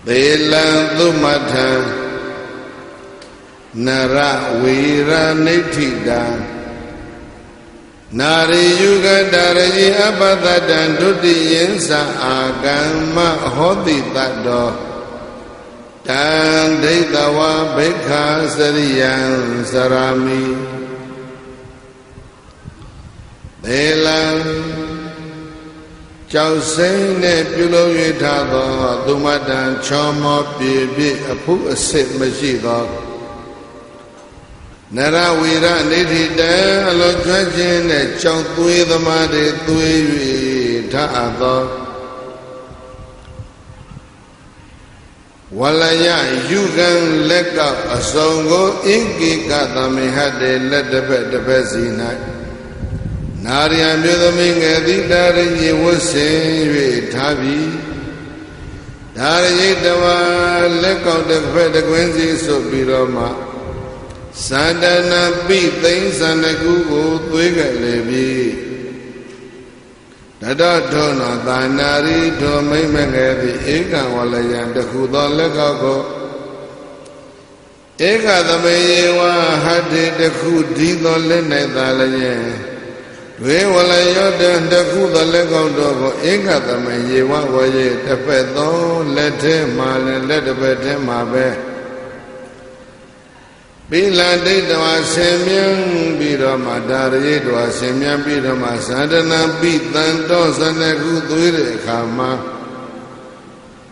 Delan Dumathan Nara Vira Nithida Nari Yuga Daraji Abadadan Dudi Yensa Agama Hodi Tado Tan Deitawa Bekha Sariyan Sarami Delan Chao Sing Ne Pulo Yitado Dumadan Chomo Bibi Apu Asit Mashido Nara Vira Nithida Alojajin Chao Tui Damade Tui Taado Walaya Yugan Leka Asongo Inki Katami Hade Let the Bezina Naria Mudaming Dari Wasin Tabi Dari Dava Leka the Fed Quincy Sobiroma Sandana beat things and the Google Twigger Levi Dada Dona Danari to Mimegadi Ega Walayan the Huda Legago Ega the Mayewa had the Hudido Lene Dalayan We Walayoda and the Huda Lego Dogo Ega the Mayewa Waye the Fedo let him and let the Betemabe Bila Dita Semyan Birama Dari Dwa Semyan Birama Sadana Bitan Dosana Guduire Kama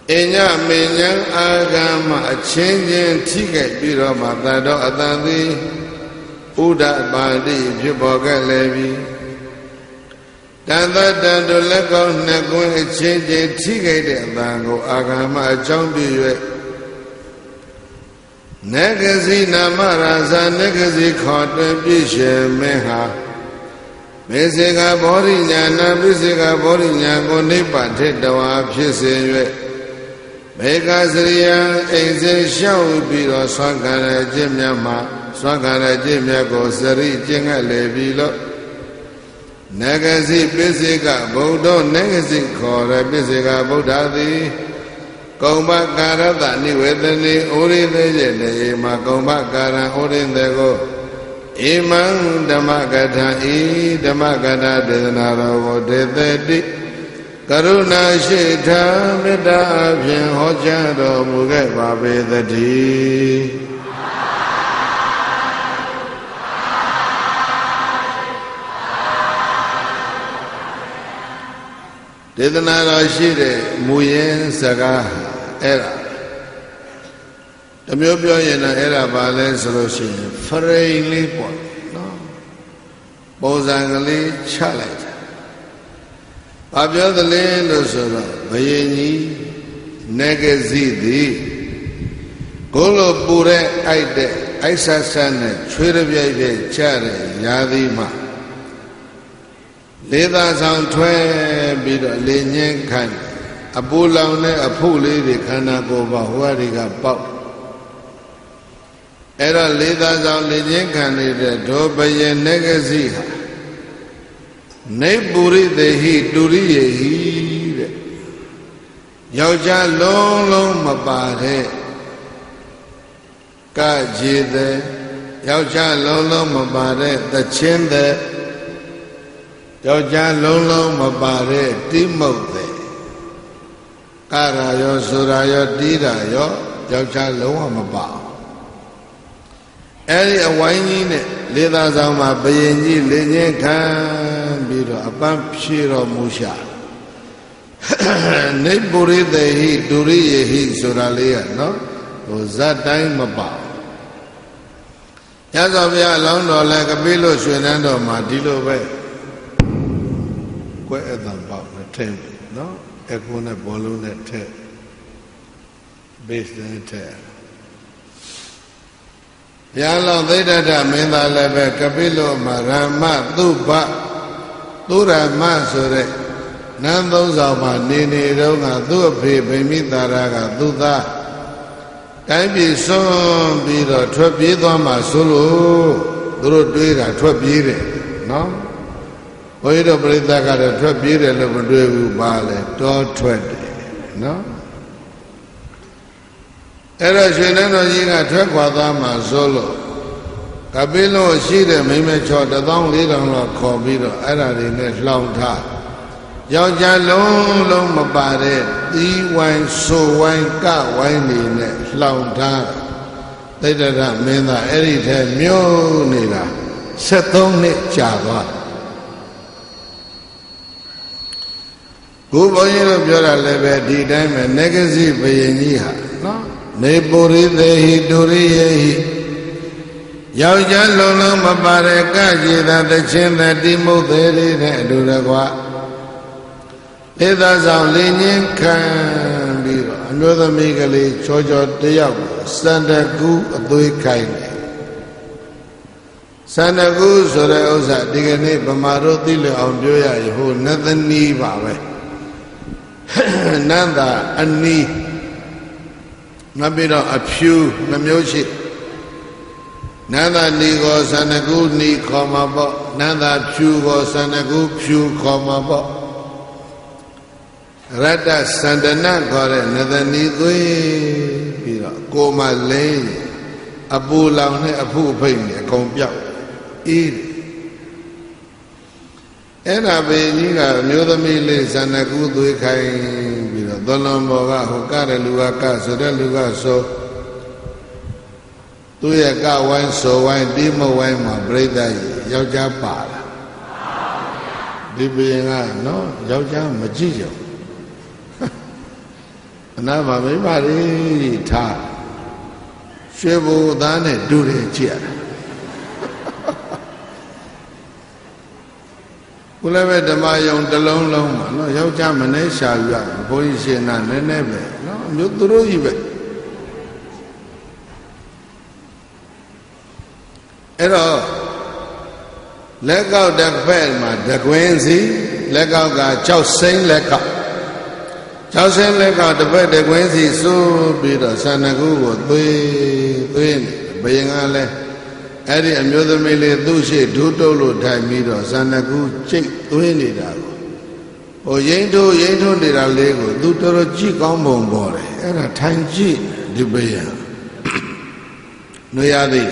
Enya Menyan Agama a changing ticket Birama Dado Adandi Uda Badi Jiboga Levi Danda Dando Lego Nago a changing ticket Dango Agama a Chambi Negazi Namaraza Negazi Cotton Bisha Meha Besiga Borina Bisiga Borina Gonipa Tedawa Pise Megazria Exe Shao Biro Swagana Jimyama Swagana Jimyago Sari Jinga Levilo Negazi Bisiga Bodo Negazi Kora Bisiga Bodadi Komba Karata Nivedani Uri Dejene Ima Komba Kara Uri Dego Iman Damakata I Damakata Dedanaro Dededi Karuna Shita Meda Abhin Hojado Muge Babe Dadi Dedanaro Shide Muyen Saga Era The Mubio in Era Bale Solution, Frayly Port, no Bozangali Chalet Abio the Land of Sura, Bayeni, Negazidi Golo Bure Aide, Aisa Sane, Twitter Chare, Yadima Leda Sound Twain, Bido, Lenyan Kan. Abulane a puli de Kanagova, Wariga Pop. Era leaders on the Yankani, Dobaye Negaziha. Neburi the heat, Duri heat. Yauja long mabade. Kaji the Yauja long mabade, the chin the Yauja long mabade, Timote. Karayo Surayo Dirayo Yaucha Loa Maba Eri a wine Leda Zama Bayenji Lenye Kan Biro Abam Shiro Musha Neburi the he Duri he Suralia no was that time Maba Yazavia Londo like a Bilo Shenando Madilo Way Quite at the temple no Ekuna Bolune Ted based in Ted Yalo Data Menda Lebe Capillo Marama Duba Dura Masure Nando Zama Nini Roga Dupi Bimitaraga Duda Kambi Son Biro Tropido Masulu Duru Duira Tropire no Oido Brita got a Tropire Level Bale, don't 20, no? အဲ့တော့ရွှေနန်းတော်ကြီးကထွက်ခွာသားမှာစိုးလို့ကပိလို့ရှိတဲ့မိမဲချော14,000လောက်ခေါ်ပြီးတော့အဲ့ဒါတွေနဲ့လှောင်ထားယောက်ျားလုံးလုံးမပါတဲ့သီးဝိုင်းဆိုဝိုင်းကဝိုင်းနေနဲ့လှောင်ထားတိတ္တရမင်းသားအဲ့ဒီထဲမြို့နေတာ73နှစ်ကြာသွားဘုဘုန်းကြီးတို့ပြောတာလည်းပဲဒီတိုင်းပဲနေဂစီဘယင်ကြီးဟာနော်နေပုရိသေဟိဒုရိယေဟိယောက်ျားလုံးလုံးမပါတဲ့ကကြေသာတခြင်းသတိမုတ်သေးလေးတဲ့အတူတကွာဧသဆောင်လင်းချင်းခံပြီးတော့အမျိုးသမီးကလေးချောချောတယောက်စန္ဒကူအသွေးခိုင်းတယ်စန္ဒကူဆိုတဲ့ဥစ္စာဒီကနေ့ဗမာတို့သိလျက်အောင်ပြောရရင်ဟိုနသနီးပါပဲနန္တာအနီးနောက်ပြီးတော့အဖြူနှမျိုးရှိနန္တာနီကိုစန္ဒကူနီခေါ်မှာပေါ့နန္တာဖြူကိုစန္ဒကူဖြူခေါ်မှာပေါ့ရတ္တစန္ဒနခေါ်တဲ့နသနီသွေးပြီးတော့ကိုမလိန်အပူလောင်နဲ့အဖုအဖိတ်နဲ့အကုန်ပြောက်အေးအဲ့ဒါပဲကြီးကအမျိုးသမီးလေးစန္ဒကူသွေးခိုင်းပြီးတော့သောလွန်ဘောကဟိုကတဲ့လူကဆိုတဲ့လူကဆိုသူ့ရဲ့ကဝိုင်းဆိုဝိုင်းတိမဝိုင်းမှာပြိဿကြီးယောက်ျားပါလာဒီဘရင်ကနော်ယောက်ျားမကြည့်ကြဘူးအနာမမိမလေးထားရွှေဘိုသားနဲ့တူတယ်ကြည့်ရတာဘုလည်းပဲဓမ္မယုံတစ်လုံးလုံးမှာနော်ယောက်ျားမနေရှာယူရဘုန်းကြီးရှင်နာနည်းနည်းပဲနော်အမျိုးသူတို့ကြီးပဲအဲ့တော့လက်ကောက်တစ်ဖက်မှာတကွင်းစီလက်ကောက်က6စိမ့်လက်ကောက်6စိမ့်လက်ကောက်တစ်ဖက်တကွင်းစီစိုးပြီးတော့ဆန္ဒကူကိုသွေးနေဘယင်ကလည်းအဲ့ဒီအမျိုးသမီးလေးသူ့ရှိဒုတုပ်လို့ထိုင်ပြီးတော့ဆန္ဒကူကျိတ်သွေးနေတာကိုဟိုရိမ့်ထိုးနေတာလေးကိုသူတော်တော်ကြည့်ကောင်းပုံပေါ်တယ်အဲ့ဒါထိုင်ကြည့်ဒီဘယင်နှွေရသည်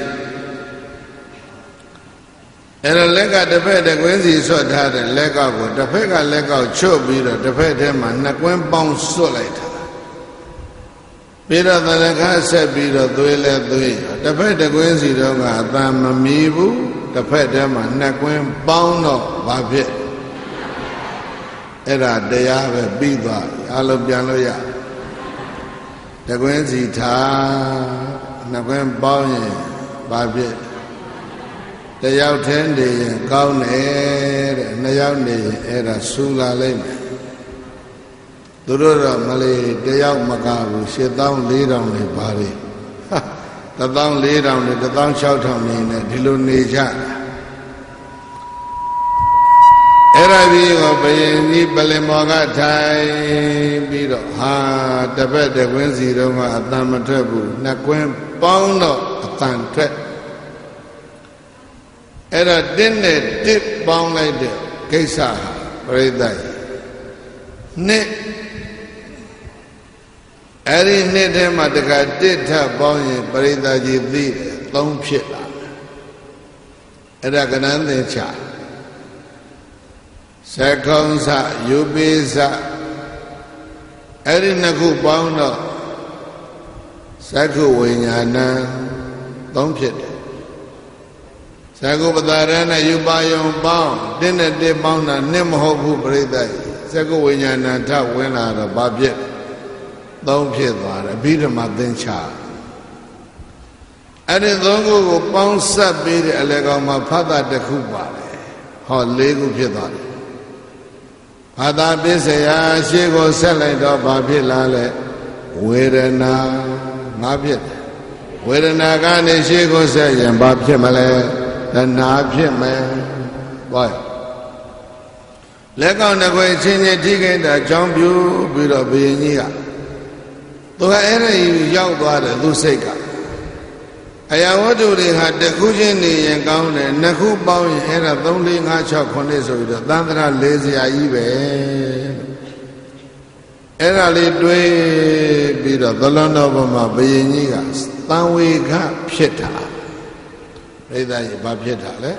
အဲ့တော့လက်ကတစ်ဖက်တကွင်းစီဆွတ်ထားတဲ့လက်ကောက်ကိုတစ်ဖက်ကလက်ကောက်ချွတ်ပြီးတော့တစ်ဖက်ထဲမှာနှစ်ကွင်းပေါင်းဆွတ်လိုက်တာပြီးတော့သရခါဆက်ပြီးတော့သွေးလဲသွေးတစ်ဖက်တကွင်းစီတော့ကအတန်မမီဘူးတစ်ဖက်ထဲမှာနှစ်ကွင်းပေါင်းတော့ဘာဖြစ်အဲ့ဒါတရားပဲပြီးသွားအလုံးပြန်လို့ရတကွင်းစီထားနှစ်ကွင်းပေါင်းရင်ဘာဖြစ်တယောက်တည်းနေရင်ကောင်းတယ်တဲ့နှစ်ယောက်နေရင်အဲ့ဒါဆူလာလိမ့်မယ်သူတို့တော့မလေးတယောက်မကဘူး84,000နေပါလေ14,000နေ16,000နေနဲ့ဒီလိုနေကြအဲ့ဒါပြီးတော့ဘယင်ကြီးပလင်မော်ကထိုင်ပြီးတော့ဟာတပည့်တကွင်းစီတော့ကအတန်မထွက်ဘူးနှစ်ကွင်းပေါင်းတော့အတန်ထွက်အဲ့ဒါတစ်နဲ့တစ်ပေါင်းလိုက်တဲ့ကိစ္စပရိသတ်နှစ်အဲ့ဒီနှစ်ထဲမှာတခါတစ်ထပ်ပေါင်းရင်ပရိသတ်ကြီးသိတယ်3ဖြစ်လာအဲ့ဒါကဏ္ဍသင်္ချာသက္ကုံသယူပိသအဲ့ဒီနှစ်ခုပေါင်းတော့သက္ခုဝိညာဏ3ဖြစ်တယ်သက္ကုပတာရနဲ့ယူပါယုံပေါင်းတစ်နဲ့တစ်ပေါင်းတာနှစ်မဟုတ်ဘူးပြိဿသက္ကုဝိညာဏထဝင်လာတော့ဘာဖြစ်3ဖြစ်သွားတယ်အဘိဓမ္မာသင်္ချာအဲ့ဒီ3ခုကိုပေါင်းစပ်ပြီးတဲ့အလေကောင်မှာဖတ်တာတစ်ခုပါတယ်ဟော4ခုဖြစ်သွားတယ်ဘာသာပစ္စယရှေ့ကိုဆက်လိုက်တော့ဘာဖြစ်လာလဲဝေဒနာ5ဖြစ်တယ်ဝေဒနာကနေရှေ့ကိုဆက်ရင်ဘာဖြစ်မလဲတဏှာဖြစ်မယ်ဘာလက်ကောက်တစ်ခွေချင်းချင်းထိခိုက်တာကြောင်းပြူပြီးတော့ဘုရင်ကြီးကသူကအဲ့ဒါရောက်သွားတယ်သူစိတ်ကအရာဝတ္ထုတွေဟာတစ်ခုချင်းနေရင်ကောင်းတယ်နှစ်ခုပေါင်းရင်အဲ့ဒါ3 4 5 6 9ဆိုပြီးတော့သန္တရာ4ဆရာကြီးပဲ အဲ့ဒါလေးတွေးပြီးတော့သလွန်တော်ဘုံမှာဘုရင်ကြီးကသံဝေကဖြစ်တာပြိဿကြီးဘာဖြစ်တာလဲ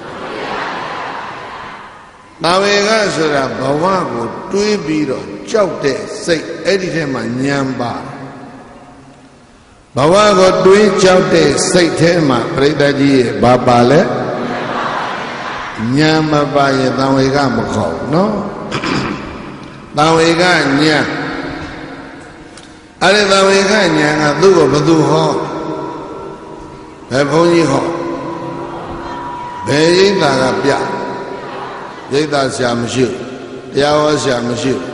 သံဝေကဆိုတာဘဝကိုတွေးပြီးတော့ကြောက်တဲ့စိတ်အဲ့ဒီထဲမှာဉာဏ်ပါဘဝကိုတွေးကြောက်တဲ့စိတ်ထဲမှာပြိဿကြီးရဲ့ဘာပါလဲဉာဏ်မပါရင်သံဝေကမခေါ်ဘူးနော်သံဝေကဉာဏ်အဲ့ဒီသံဝေကဉာဏ်ကသူ့ကိုဘယ်သူဟောဘယ်ဘုန်းကြီးဟောဘယ်ရိပ်သာကပြရိပ်သာဆရာမရှိဘူးတရားဟောဆရာမရှိဘူး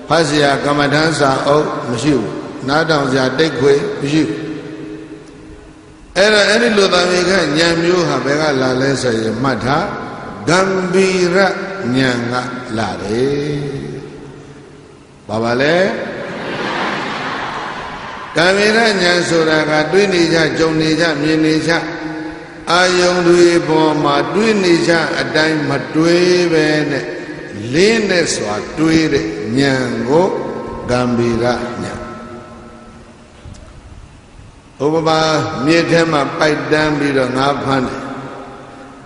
ဖတ်ဆရာကမ္မဋ္ဌာန်းစာအုပ်မရှိဘူးနားထောင်ဆရာတိတ်ခွေမရှိဘူးအဲ့တော့အဲ့ဒီလိုသံဝေကဉာဏ်မျိုးဟာဘယ်ကလာလဲဆိုရင်မှတ်ထားဂံဗီရဉာဏ်ကလာတယ်ဘာပါလဲဂံဗီရဉာဏ်ဆိုတာကတွေးနေကြကြုံနေကြမြင်နေကြအာယုံတွေပေါ်မှာတွေးနေကြအတိုင်းမတွေးပဲနဲ့လေးနဲ့စွာတွေးတဲ့ဉာဏ်ကိုဂံဗီရဉာဏ်ဥပမာမြစ်ထဲမှာပိုက်တန်းပြီးတော့ငါးဖမ်းတယ်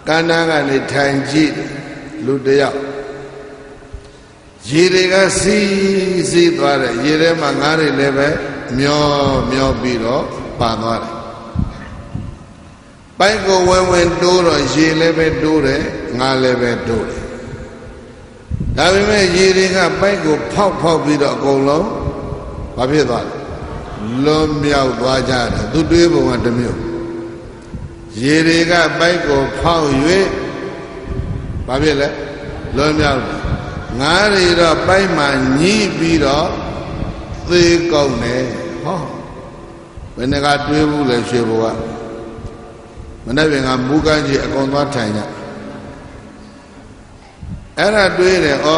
ကန္နာကနေထိုင်ကြည့်လူတယောက်ရေတွေကစီးစီးသွားတယ်ရေထဲမှာငါးတွေလည်းပဲမျောပြီးတော့ပါသွားတယ်ပိုက်ကိုဝင်တိုးတော့ရေလည်းပဲတိုးတယ်ငါလည်းပဲတိုးတယ်ဒါပေမဲ့ရေတွေကပိုက်ကိုဖောက်ပြီးတော့အကုန်လုံးဘာဖြစ်သွားလဲလွန်မြောက်သွားကြတယ်သူတွေးပုံကတစ်မျိုးရေတွေကပိုက်ကိုဖောက်၍ဘာဖြစ်လဲလွန်မြောက်တယ်ငါးတွေတော့ပိုက်မှညှိပြီးတော့သေကုန်တယ်ဟောဘယ်နှကတွေးဘူးလဲရွှေဘုရားမနေ့ကမူကန်းကြီးအကုန်သွားထိုင်ကြအဲ့ဒါတွေးတယ်ဩ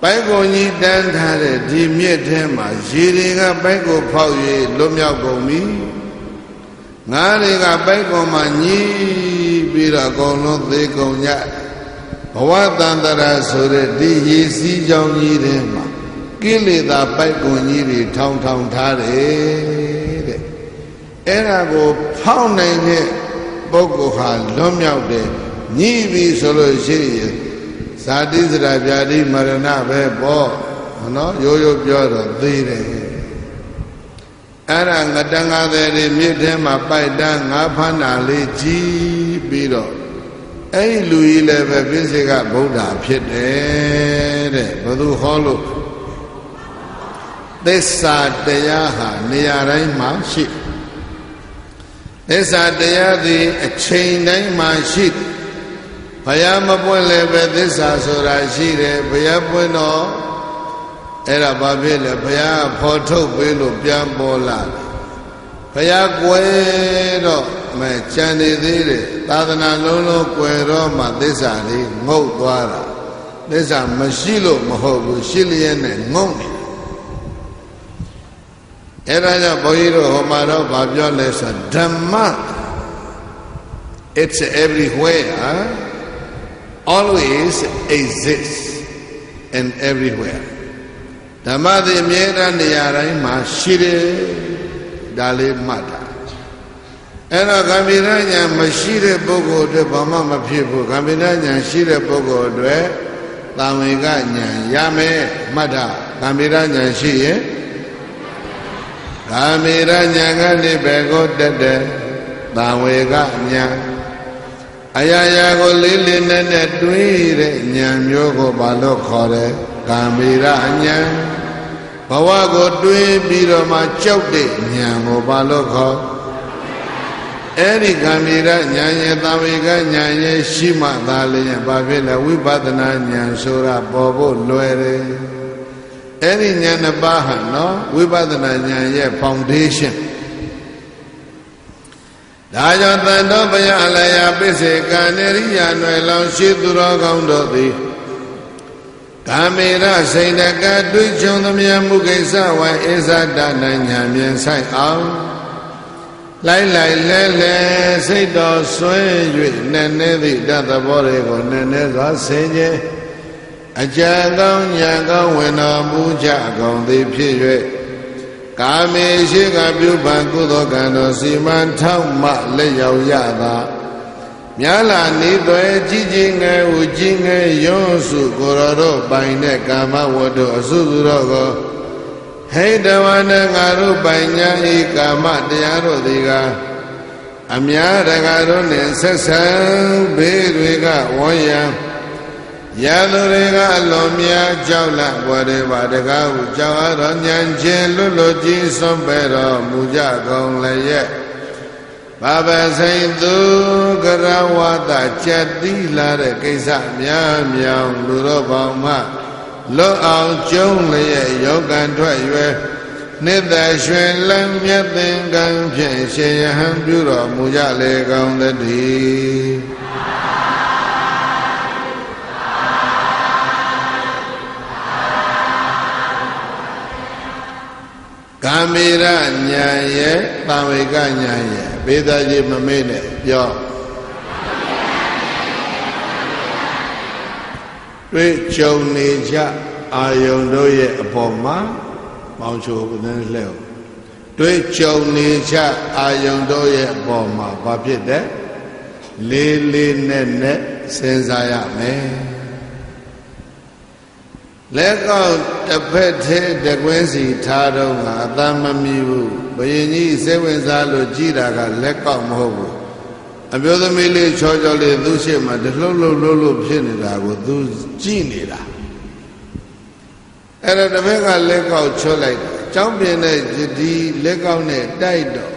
ပိုက်ကိုကြီးတန်းထားတဲ့ဒီမြစ်ထဲမှာရေတွေကပိုက်ကိုဖောက်၍လွတ်မြောက်ကုန်ပြီငါးတွေကပိုက်ကောင်မှညှိပြီးတော့အကုန်လုံးသေကုန်ကြဘဝတန်တရာဆိုတဲ့ဒီရေစီးကြောင်းကြီးထဲမှာကိလေသာပိုက်ကုန်ကြီးတွေထောင်ထားတယ်တဲ့အဲ့ဒါကိုဖောက်နိုင်တဲ့ပုဂ္ဂိုလ်ဟာလွတ်မြောက်တယ်ညှိပြီဆိုလို့ရှိရင်ဇာတိစရာဗျာတိမရဏပဲပေါ့နော်ရိုးရိုးပြောတော့သေတယ်အဲ့ဒါငတန်ငါတဲ့မြစ်ထဲမှာပိုက်တန်းငါးဖမ်းတာလေးကြီးပြီးတော့အဲ့ဒီလူကြီးလည်းပဲပြစ္ဆေကဗုဒ္ဓဖြစ်တယ်တဲ့ဘယ်သူဟောလို့သစ္စာတရားဟာနေရာတိုင်းမှာရှိသစ္စာတရားသည်အချိန်တိုင်းမှာရှိဘုရားမပွင့်လည်းပဲသစ္စာဆိုတာရှိတယ်ဘုရားပွင့်တော့အဲ့ဒါဘာဖြစ်လဲဘုရားဖော်ထုတ်ပေးလို့ပြန်ပေါ်လာတယ်ဘုရားကွယ်တော့မဲ့ကြံနေသေးတယ်သာသနာလုံးကွယ်တော့မှသစ္စာလေးငုတ်သွားတာသစ္စာမရှိလို့မဟုတ်ဘူးရှိလျက်နဲ့ငုံနေအဲ့ဒါကြောင့်ဘုန်းကြီးတို့ဟောမှာတော့ဗာပြောလဲဆိုဓမ္မ it's everywhere always exists and everywhere ဓမ္မသည်အမြဲတမ်းနေရာတိုင်းမှာရှိတယ်ဒါလေးမှတ်တာအဲ့တော့ဂမ္ဗီရဉာဏ်မရှိတဲ့ပုဂ္ဂိုလ်အတွက်ဘာမှမဖြစ်ဘူးဂမ္ဗီရဉာဏ်ရှိတဲ့ပုဂ္ဂိုလ်အတွက်သံဝေကဉာဏ်ရမယ်မှတ်တာဂမ္ဗီရဉာဏ်ရှိရင်ဂမ္ဗီရဉာဏ်ကနေဘယ်ကိုတက်တယ်သံဝေကဉာဏ်အရာရာကိုလေးလေးနက်နက်တွေးတဲ့ဉာဏ်မျိုးကိုဘာလို့ခေါ်တယ်ဂမ္ဗီရဉာဏ်ဘဝကိုတွေးပြီးတော့မှကြောက်တဲ့ဉာဏ်ကိုဘာလို့ခေါ်အဲ့ဒီဂမ္ဗီရဉာဏ်ရဲ့သံဝေကဉာဏ်ရဲ့ရှိမှသာလျှင်ဘာဖြစ်လဲဝိပဿနာဉာဏ်ဆိုတာပေါ်ဖို့လွယ်တယ်အဲ့ဒီဉာဏ်နှစ်ပါးဟာနော်ဝိပဿနာဉာဏ်ရဲ့ foundation ဒါကြောင့်တန်တော်ဘုရားအလယပိစေကာနေရိယာနွယ်လောင်ရှိသူတော်ကောင်းတို့သည်ကာမေရစိန်တကတွေးချုံသမျှမှုကိစ္စဝိုင်ဧဇဒနာညာမြင်ဆိုင်အောင်လိုက်လဲစိတ်တော်ဆွဲ၍နည်းနည်းသည့်တသဘောတွေကိုနည်းနည်းစွာဆင်ခြင် အကြံကောင်းဉာဏ်ကောင်းဝင်တော်မူကြကုန်သည်ဖြစ်၍ကာမေရှိကပြုပံကုသိုလ်ကံတော်စီမံထောက်မှလက်ရောက်ရသာမြာလာနေသွဲကြီးကြီးငယ်ဦးကြီးငယ်ရွံ့စုကိုယ်တော်တို့ပိုင်တဲ့ကာမဝတ္ထုအစုစုတော်ကိုဟိတဝနငါတို့ပိုင်ညာဤကာမတရားတို့သည်ကအများတကာတို့နှင့်ဆက်ဆံဘေးတွေကဝေါ်ရန်ရာသူတွေကအလွန်များကြောက်လန့်ပွားတယ်ပါတကားဟုကြောက်ရတော်ဉာဏ်ချင်းလွတ်လွတ်ကြီးစွန့်ပဲတော်မူကြကုန်လည်းရဲ့ဘာပဆိုင်သူကရဝတကြက်တိလာတဲ့ကိစ္စများမြောင်လူတော်ပေါင်းမှလွတ်အောင်ကျုံးလည်းရဲ့ယောဂံထွက်၍နှစ်သက်ရွှင်လန်းမြတ်သင်္ကန်းဖြင့်ရှင်ယဟန်ပြုတော်မူကြလေကောင်းသတည်းကာမေရညာရဲ့သံဝေကညာရဲ့ဘေးသားကြီးမမေ့နဲ့ပြောတွေ့ကြုံနေကြအာယုန်တို့ရဲ့အပေါ်မှာမောင်ချိုဦးနဲ့လှဲ့တွေ့ကြုံနေကြအာယုန်တို့ရဲ့အပေါ်မှာဘာဖြစ်တဲ့လေးလေးနဲ့စဉ်းစားရမယ်လက်ကောက်တစ်ဖက်သေးတကွင်းစီထားတော့ငါအသာမမီဘူးဘယင်ကြီးစိတ်ဝင်စားလို့ကြည်တာကလက်ကောက်မဟုတ်ဘူးအမျိုးသမီးလေးချောချောလေးသူ့ရှေ့မှာတလှုပ်လှုပ်လှုပ်လှုပ်ဖြစ်နေတာကိုသူကြည်နေတာအဲ့တော့တစ်ဖက်ကလက်ကောက်ချွတ်လိုက်ကြောင်းပြင်းတဲ့ဒီလက်ကောက်နဲ့တိုက်တော့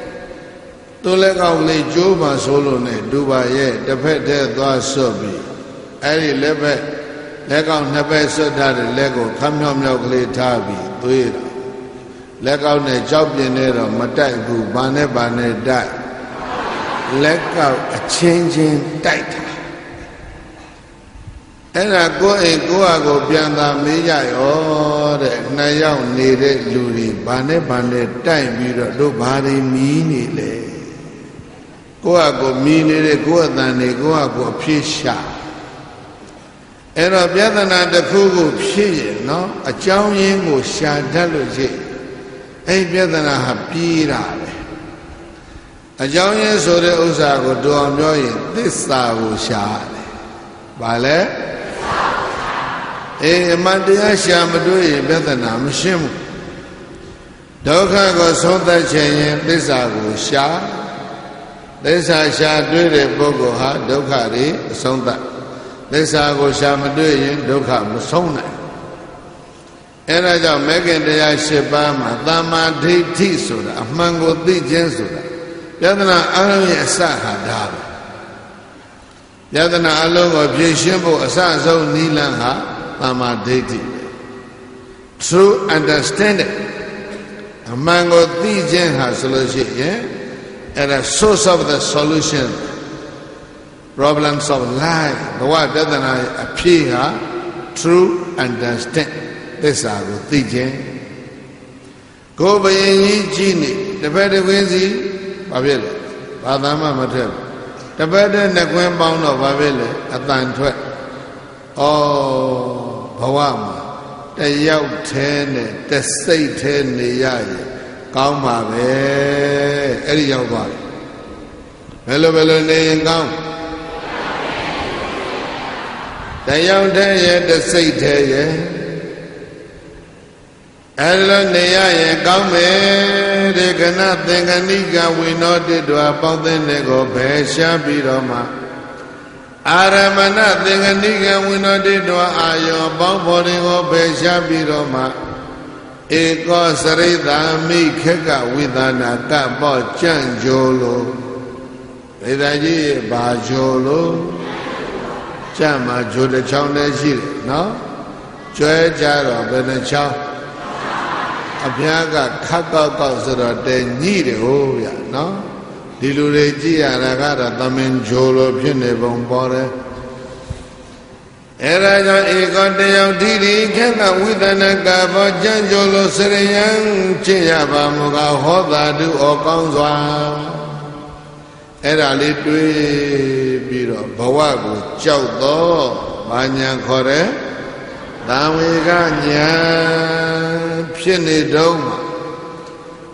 သူ့လက်ကောက်လေးကျိုးမှဆိုးလို့နဲ့ဒူပါရဲ့တစ်ဖက်တည်းသွားဆွတ်ပြီးအဲ့ဒီလက်ဖက်လက်ကောက်နှစ်ဖက်ဆွတ်ထားတဲ့လက်ကိုခမ်းမြောက်မြောက်ကလေးထားပြီးသွေးတာလက်ကောက်နဲ့ကြောက်ပြင်းနေတော့မတိုက်ဘူးဘာနဲ့တိုက်လက်ကောက်အချင်းချင်းတိုက်တာအဲ့ဒါကိုယ်အိမ်ကိုယ့်ဟာကိုယ်ပြန်သာမေးကြရောတဲ့နှစ်ယောက်နေတဲ့လူတွေဘာနဲ့တိုက်ပြီးတော့တို့ဘာတွေမီးနေလဲကိုယ့်ဟာကိုယ်မီးနေတဲ့ကိုယ့်အတန်တွေကိုယ့်ဟာကိုယ်အဖြစ်ရှာအဲ့တော့ပြဿနာတစ်ခုခုဖြစ်ရင်နော်အကြောင်းရင်းကိုရှာတတ်လို့ရှိအဲ့ပြဿနာဟာပြီးတာပဲအကြောင်းရင်းဆိုတဲ့ဥစ္စာကိုတော်အောင်ပြောရင်သစ္စာကိုရှာတယ်။ဘာလဲအေးအမှန်တရားရှာမတွေ့ရင်ပြဿနာမရှင်းဘူးဒုက္ခကိုဆုံးသက်ခြင်းရင်သစ္စာကိုရှာသစ္စာရှာတွေ့တဲ့ပုဂ္ဂိုလ်ဟာဒုက္ခတွေအဆုံးသတ်သစ္စာကိုရှာမတွေ့ရင်ဒုက္ခမဆုံးနိုင်အဲ့ဒါကြောင့်မဂ္ဂင်တရား၈ပါးမှာသမ္မာဒိဋ္ဌိဆိုတာအမှန်ကိုသိခြင်းဆိုတာယတနာအလုံးရဲ့အစဟာဒါပဲယတနာအလုံးကိုဖြည့်ရှင်းဖို့အစအဆုံးနိလန်းဟာသမ္မာဒိဋ္ဌိ True understanding အမှန်ကိုသိခြင်းဟာဆိုလို့ရှိရင်အဲ့ဒါ source of the solution problems of life ဘဝပြဿနာရဲ့အဖြေဟာ true understand သစ္စာကိုသိခြင်းကိုယ်ဘယင်ကြီးကြည့်နေတစ်ဖက်တစ်ခွင်းစီဘာဖြစ်လဲဘာသာမှမထွက်ဘူးတစ်ဖက်တည်းနှစ်ခွင်းပေါင်းတော့ဘာဖြစ်လဲအတန်ထွက်ဩဘဝမှာတယောက်แท้နဲ့တစိတ်แท้နေရရင်ကောင်းပါပဲအဲ့ဒီရောက်သွားတယ်ဘယ်လိုနေရင်ကောင်းတယောက်แท้ရဲ့တစိတ်แท้ရဲ့အဲ့လိုနေရရင်ကောင်းမယ်တဲ့ကနသင်္ကဏိကဝိနောတိတောပေါင်းတဲ့နဲ့ကိုဘယ်ရှားပြီးတော့မှအာရမဏသင်္ကဏိကဝိနောတိတောအာယောပေါင်းဖို့တွေကိုဘယ်ရှားပြီးတော့မှဧကောစရိတံမိခက်ကဝိသနာကပေါ့ကြံ့ကြိုလို့ဒေသကြီးဘာကြိုလို့ကြံ့မှာကြိုတစ်ချောင်းနဲ့ရှိတယ်နော်ကျွဲကြတော့ဘယ်နှချောင်းအဖျားကခတ်ကောက်ကောက်ဆိုတော့တဲညိတယ်ဟုတ်ဗျာနော်ဒီလူတွေကြည့်ရတာကတော့သမင်ဂျိုလိုဖြစ်နေပုံပေါ်တယ်အဲ့ဒါကြောင့်ဧကောတယောက်ဒီခက်ကဝိသနာကဘောကြံ့ကြိုလိုစရိယံချစ်ရပါမူကဟောတာတုဩကောင်းစွာအဲ့ဒါလေးတွေးပြီးတော့ဘဝကိုကြောက်တော့ဘာညာခေါ်တယ် သာဝေကညာဖြစ်နေတော့မှ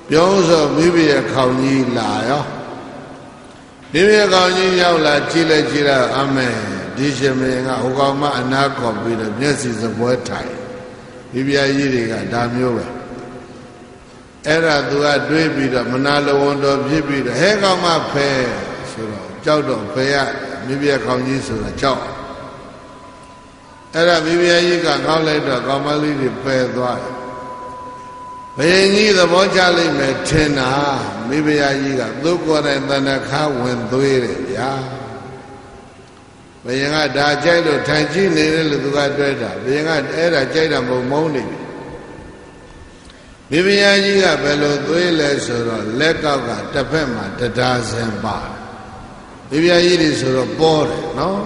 ပြောဆိုမိမိရဲ့ခေါင်းကြီးလာရောမိမိရဲ့ခေါင်းကြီးရောက်လာကြည့်လိုက်ကြည့်တော့အမေဒီရှင်မင်းကဟိုကောင်မအနာခေါ်ပြီးတော့မျက်စိစပွဲထိုင်မိဖုရားကြီးတွေကဒါမျိုးပဲအဲ့ဒါသူကတွေးပြီးတော့မနာလဝန်တော်ဖြစ်ပြီးတော့ဟဲကောင်မဖဲဆိုတော့ကြောက်တော့ဖဲရမိဖုရားခေါင်းကြီးဆိုတာကြောက်အဲ့ဒါမိဖုရားကြီးကခေါင်းလိုက်တော့ကောင်မလေးတွေပယ်သွားတယ်ဘယင်ကြီးသဘောကျလိမ့်မယ်ထင်တာမိဖုရားကြီးကသူ့ကိုယ်တိုင်တဏ္ဍခါဝင်သွေးတယ်ဗျာဘယင်ကဒါကြိုက်လို့ထိုင်ကြည့်နေတယ်လို့သူကတွေ့တာဘယင်ကအဲ့ဒါကြိုက်တာမဟုတ်မုန်းနေပြီမိဖုရားကြီးကဘယ်လိုသွေးလဲဆိုတော့လက်ကောက်ကတစ်ဖက်မှာတရားစင်ပါတယ်မိဖုရားကြီးတွေဆိုတော့ပေါ်တယ်နော်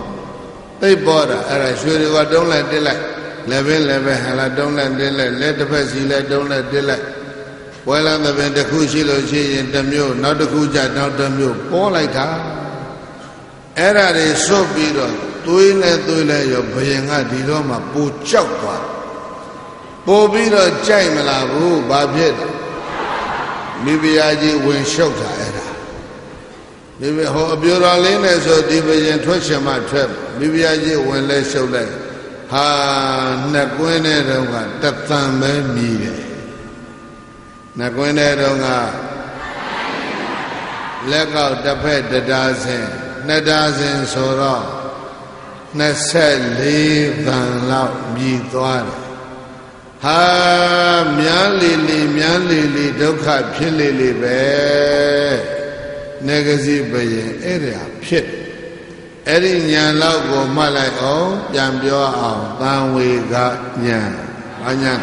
သိပ်ပေါ်တာအဲ့ဒါရွှေတွေကတုံးလိုက်တက်လိုက်လည်းပဲဟလာတုံးလိုက်တက်လိုက်လက်တစ်ဖက်စီလဲတုံးလိုက်တက်လိုက်ဝဲလန်းသဘင်တစ်ခုရှိလို့ရှိရင်တစ်မျိုးနောက်တစ်ခုကြနောက်တစ်မျိုးပေါ်လိုက်တာအဲ့ဒါတွေစွတ်ပြီးတော့သွေးလဲရောဘယင်ကဒီတော့မှပူကြောက်သွားပို့ပြီးတော့ကြိုက်မလားဘူးဘာဖြစ်လဲမိဖုရားကြီးဝင်ရှုပ်တာအဲ့ဒါဒီဟောအပြိုတော်လေးနဲ့ဆိုဒီဘယင်ထွက်ချင်မှထွက်မိဖုရားကြီးဝင်လဲရှုပ်လိုက်ဟာနှစ်ကွင်းတဲ့တုန်းကတသံပဲမြည်တယ်နှစ်ကွင်းတဲ့တုန်းကလက်ကောက်တစ်ဖက်တရားစင်နှစ်တရားစင်ဆိုတော့24သံလောက်မြည်သွားတယ်ဟာမြန်းလီလီဒုက္ခဖြစ်လေပဲနေကစီဘယင်အဲ့ဒါဖြစ်အဲ့ဒီညာလောက်ကိုမှတ်လိုက်အောင်ပြန်ပြောအောင်သံဝေကညာဘာညာ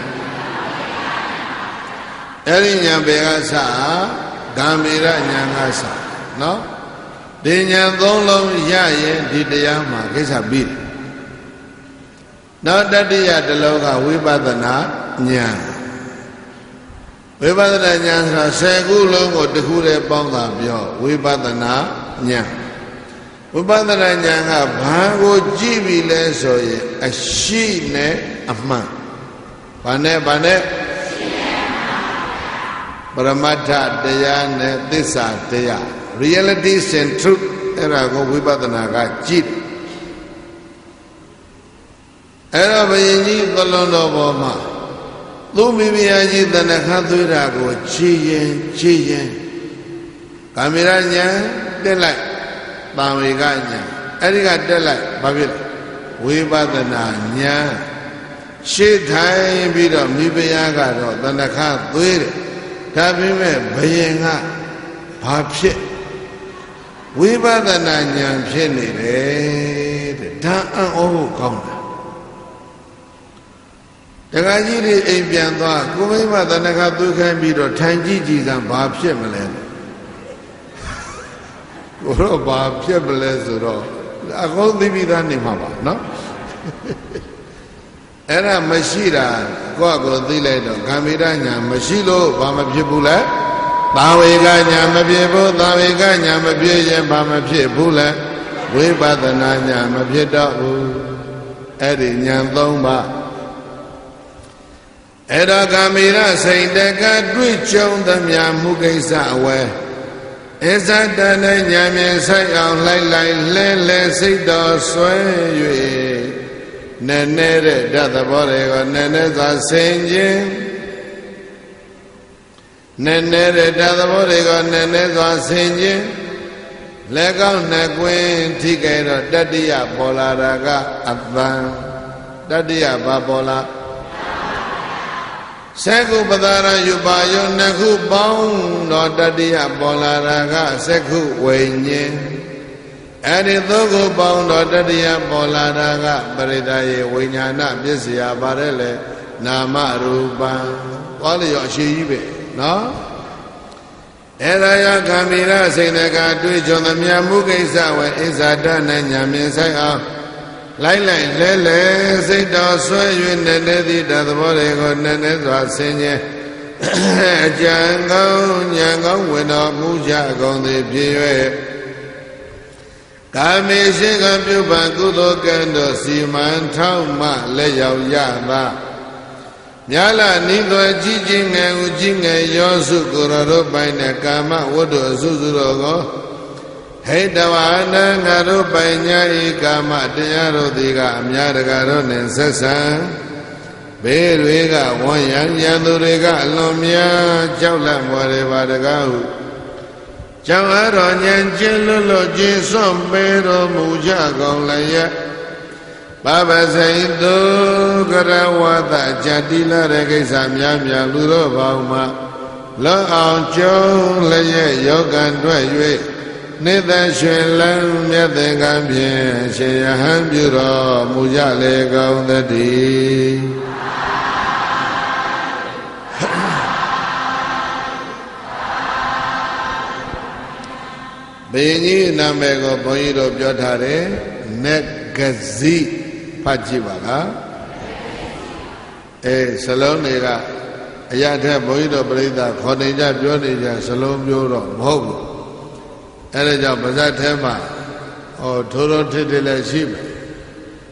အဲ့ဒီညာဘယ်ကစဂံမေရညာကစနော်ဒီညာသုံးလုံးရရင်ဒီတရားမှာကိစ္စပြီးတယ်နောက်တတိယတစ်လုံးကဝိပဿနာညာဝိပဿနာညာဆိုတာ10ခုလုံးကိုတစ်ခုတည်းပေါင်းတာပြောဝိပဿနာညာဝိပဿနာဉာဏ်ကဘာကိုကြည့်ပြီလဲဆိုရင်အရှိနဲ့အမှန်ဘာနဲ့ပရမတ္ထတရားနဲ့သစ္စာတရား realities and truth အဲ့ဒါကိုဝိပဿနာကကြည့်အဲ့တော့ဘုရင်ကြီးသလွန်တော်ပေါ်မှာသူမိဖုရားကြီးတဏ္ဍခါသွေးတာကိုကြည်ရင်ကာမေရဉာဏ်တက်လိုက်သံဝေကညာအဲ့ဒီကတက်လိုက်ဘာဖြစ်လဲဝိပဿနာညာရှေ့ထိုင်ပြီးတော့မိဖုရားကတော့တဏ္ဍခါသွေးတယ်ဒါပေမဲ့ဘယင်ကဘာဖြစ်ဝိပဿနာညာဖြစ်နေတယ်တဲ့ဒါအံ့ဩဖို့ကောင်းတာတခါကြီးတွေအိမ်ပြန်သွားကိုမိမတဏ္ဍခါသွေးခိုင်းပြီးတော့ထိုင်ကြည့်စမ်းဘာဖြစ်မလဲကိုတော့ဘာဖြစ်မလဲဆိုတော့အကုန်သိပြီးသားနေမှာပါနော်အဲ့ဒါမရှိတာကိုယ့်ကိုသိလိုက်တော့ဂံမေရညာမရှိလို့ဘာမဖြစ်ဘူးလဲသာဝေကညာမဖြစ်ဘူးသာဝေကညာမဖြစ်ရင်ဘာမဖြစ်ဘူးလဲဝိပဿနာညာမဖြစ်တော့ဘူးအဲ့ဒီညာ၃ပါးအဲ့တော့ဂံမေရစိတ်တကတွေ့ကြုံသမျှမှုကိစ္စအဝဲအစ္ဆတနဲ့ညာမြင်ဆိုင်အောင်လိုက်လဲစိတ်တော်ဆွဲ၍နည်းနည်းတဲ့ဓာတ်သဘောတွေကိုနည်းနည်းစွာဆင်ခြင်းနည်းနည်းတဲ့ဓာတ်သဘောတွေကိုနည်းနည်းစွာဆင်ခြင်းလက်ကောက်နှစ်ကွင်းထိခဲ့တော့တတ္တိယပေါ်လာတာကအပံတတ္တိယဘာပေါ်လာသက္ခုပဒါရယူပါယောနှစ်ခုပေါင်းတော့တတိယပေါ်လာတာကသက္ခုဝိညာဉ်အဲ့ဒီသုံးခုပေါင်းတော့တတိယပေါ်လာတာကပရိဒါယေဝိညာဏပစ္စယပါတယ်လေနာမရူပံသွားလျောအရှိကြီးပဲနော်အဲ့ဒါယဂံမီရစိတ်တကတွေ့ကြုံသမျှမှုကိစ္စဝေဣဇာတနဲ့ညာမြင်ဆိုင်အောင်လိုက်လဲစိတ်တော်ဆွဲ၍နည်းနည်းသည့်တသဘောတွေကိုနည်းနည်းစွာဆင်ခြင်အကြံကောင်းဉာဏ်ကောင်းဝင်တော်မူကြကုန်သည်ဖြစ်၍က ကာမေရှိကပြုပံကုသိုလ်ကံတော်စီမံထောက်မှလက်ရောက်ရသာမြာလာနိသွယ်ကြီးကြီးငယ်ဦးကြီးငယ်ရောစုကိုရတို့ပိုင်တဲ့ကာမဝတ္ထုအစုစုတော်ကိုဟိတဝါနံငါတို့ပိုင်ညာဤကာမတရားတို့သည်ကအများတကာတို့နှင့်ဆက်ဆံဘေးတွေကဝန်းရံရန်သူတွေကအလွန်များကြောက်လန့်မော်ရပါတကားဟုကြောင့်အတော်ဉာဏ်ကျင့်လွတ်လွတ်ခြင်းစွန့်ပေးတော်မူကြကုန်လျက်ဘဗစိန်သူကရဝတကြတိလာတဲ့ကိစ္စများများလူတို့ပေါင်းမှလောအောင်ကျုံလျက်ယောဂံတွေ့၍နိသရွှင်လန်းမြတ်သင်္ကန်းဖြင့်ရှင်ယဟန်ပြုတော်မူကြလေကုန်သတည်းဘယင်ကြီးနာမည်ကိုဘုန်းကြီးတို့ပြောထားတယ်နဂဇိဖတ်ကြည့်ပါလားစလုံးတွေကအရာထက်ဘုန်းကြီးတို့ပြိဿခေါ်နေကြပြောနေကြစလုံးမျိုးတော့မဟုတ်ဘူးအဲဒါကြောင့်ပါဇက်ထဲမှာထိုးထိုးထစ်ထစ်လည်းရှိမယ်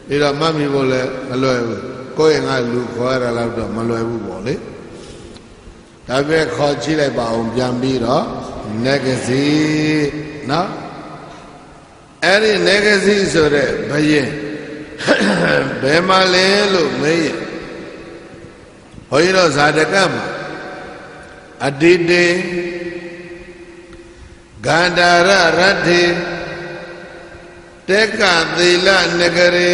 ပြီးတော့မှတ်မိဖို့လည်းမလွယ်ဘူးကိုယ့်ရင်ကလူခေါ်ရတာတော့မလွယ်ဘူးပေါ့လေဒါပဲခေါ်ကြည့်လိုက်ပါအောင်ပြန်ပြီးတော့နဂဇိနော်အဲ့ဒီနဂဇိဆိုတဲ့ဘယင်ဘယ်မှာလဲလို့မေးရင်ဘုန်းကြီးတို့ဇာတကမှာအတိတေဂန္ဓာရရတ္ထေတေကသီလနဂရေ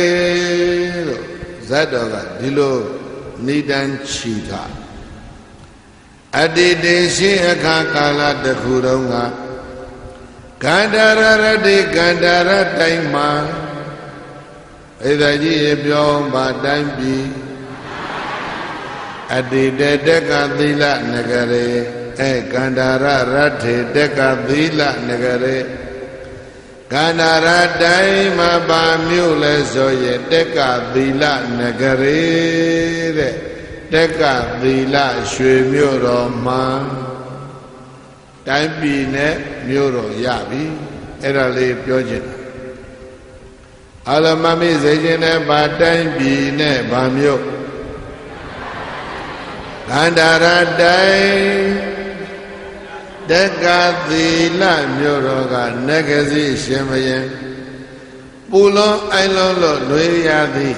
လို့ဇတ်တော်ကဒီလိုနိဒံချီထားအတိတေရှိအခါကာလတစ်ခုတုန်းကဂန္ဓာရရတ္ထေဂန္ဓာရတိုင်းမှာဣဒကြီးရေပြောပါတိုင်းပြီအတိတေတက္ကသီလနဂရေကန္ဓာရရတ္ထေတက္ကသီလနဂရေကန္ဓာရတိုင်းမှာပါမြို့လဲဆိုရင်တက္ကသီလနဂရေတဲ့တက္ကသီလရွှေမြို့တော်မှာတိုင်းပြည်နဲ့မြို့တော်ရပြီအဲ့ဒါလေးပြောချင်တယ်အလမမိစေခြင်းနဲ့ဗာတိုင်းပြည်နဲ့ဗာမြို့ကန္ဓာရတိုင်းတက္ကသီလမြို့တော်ကနဂဇိရှင်ဘုရင်ပူလွန်အိုင်လွန်လို့လွေရသည်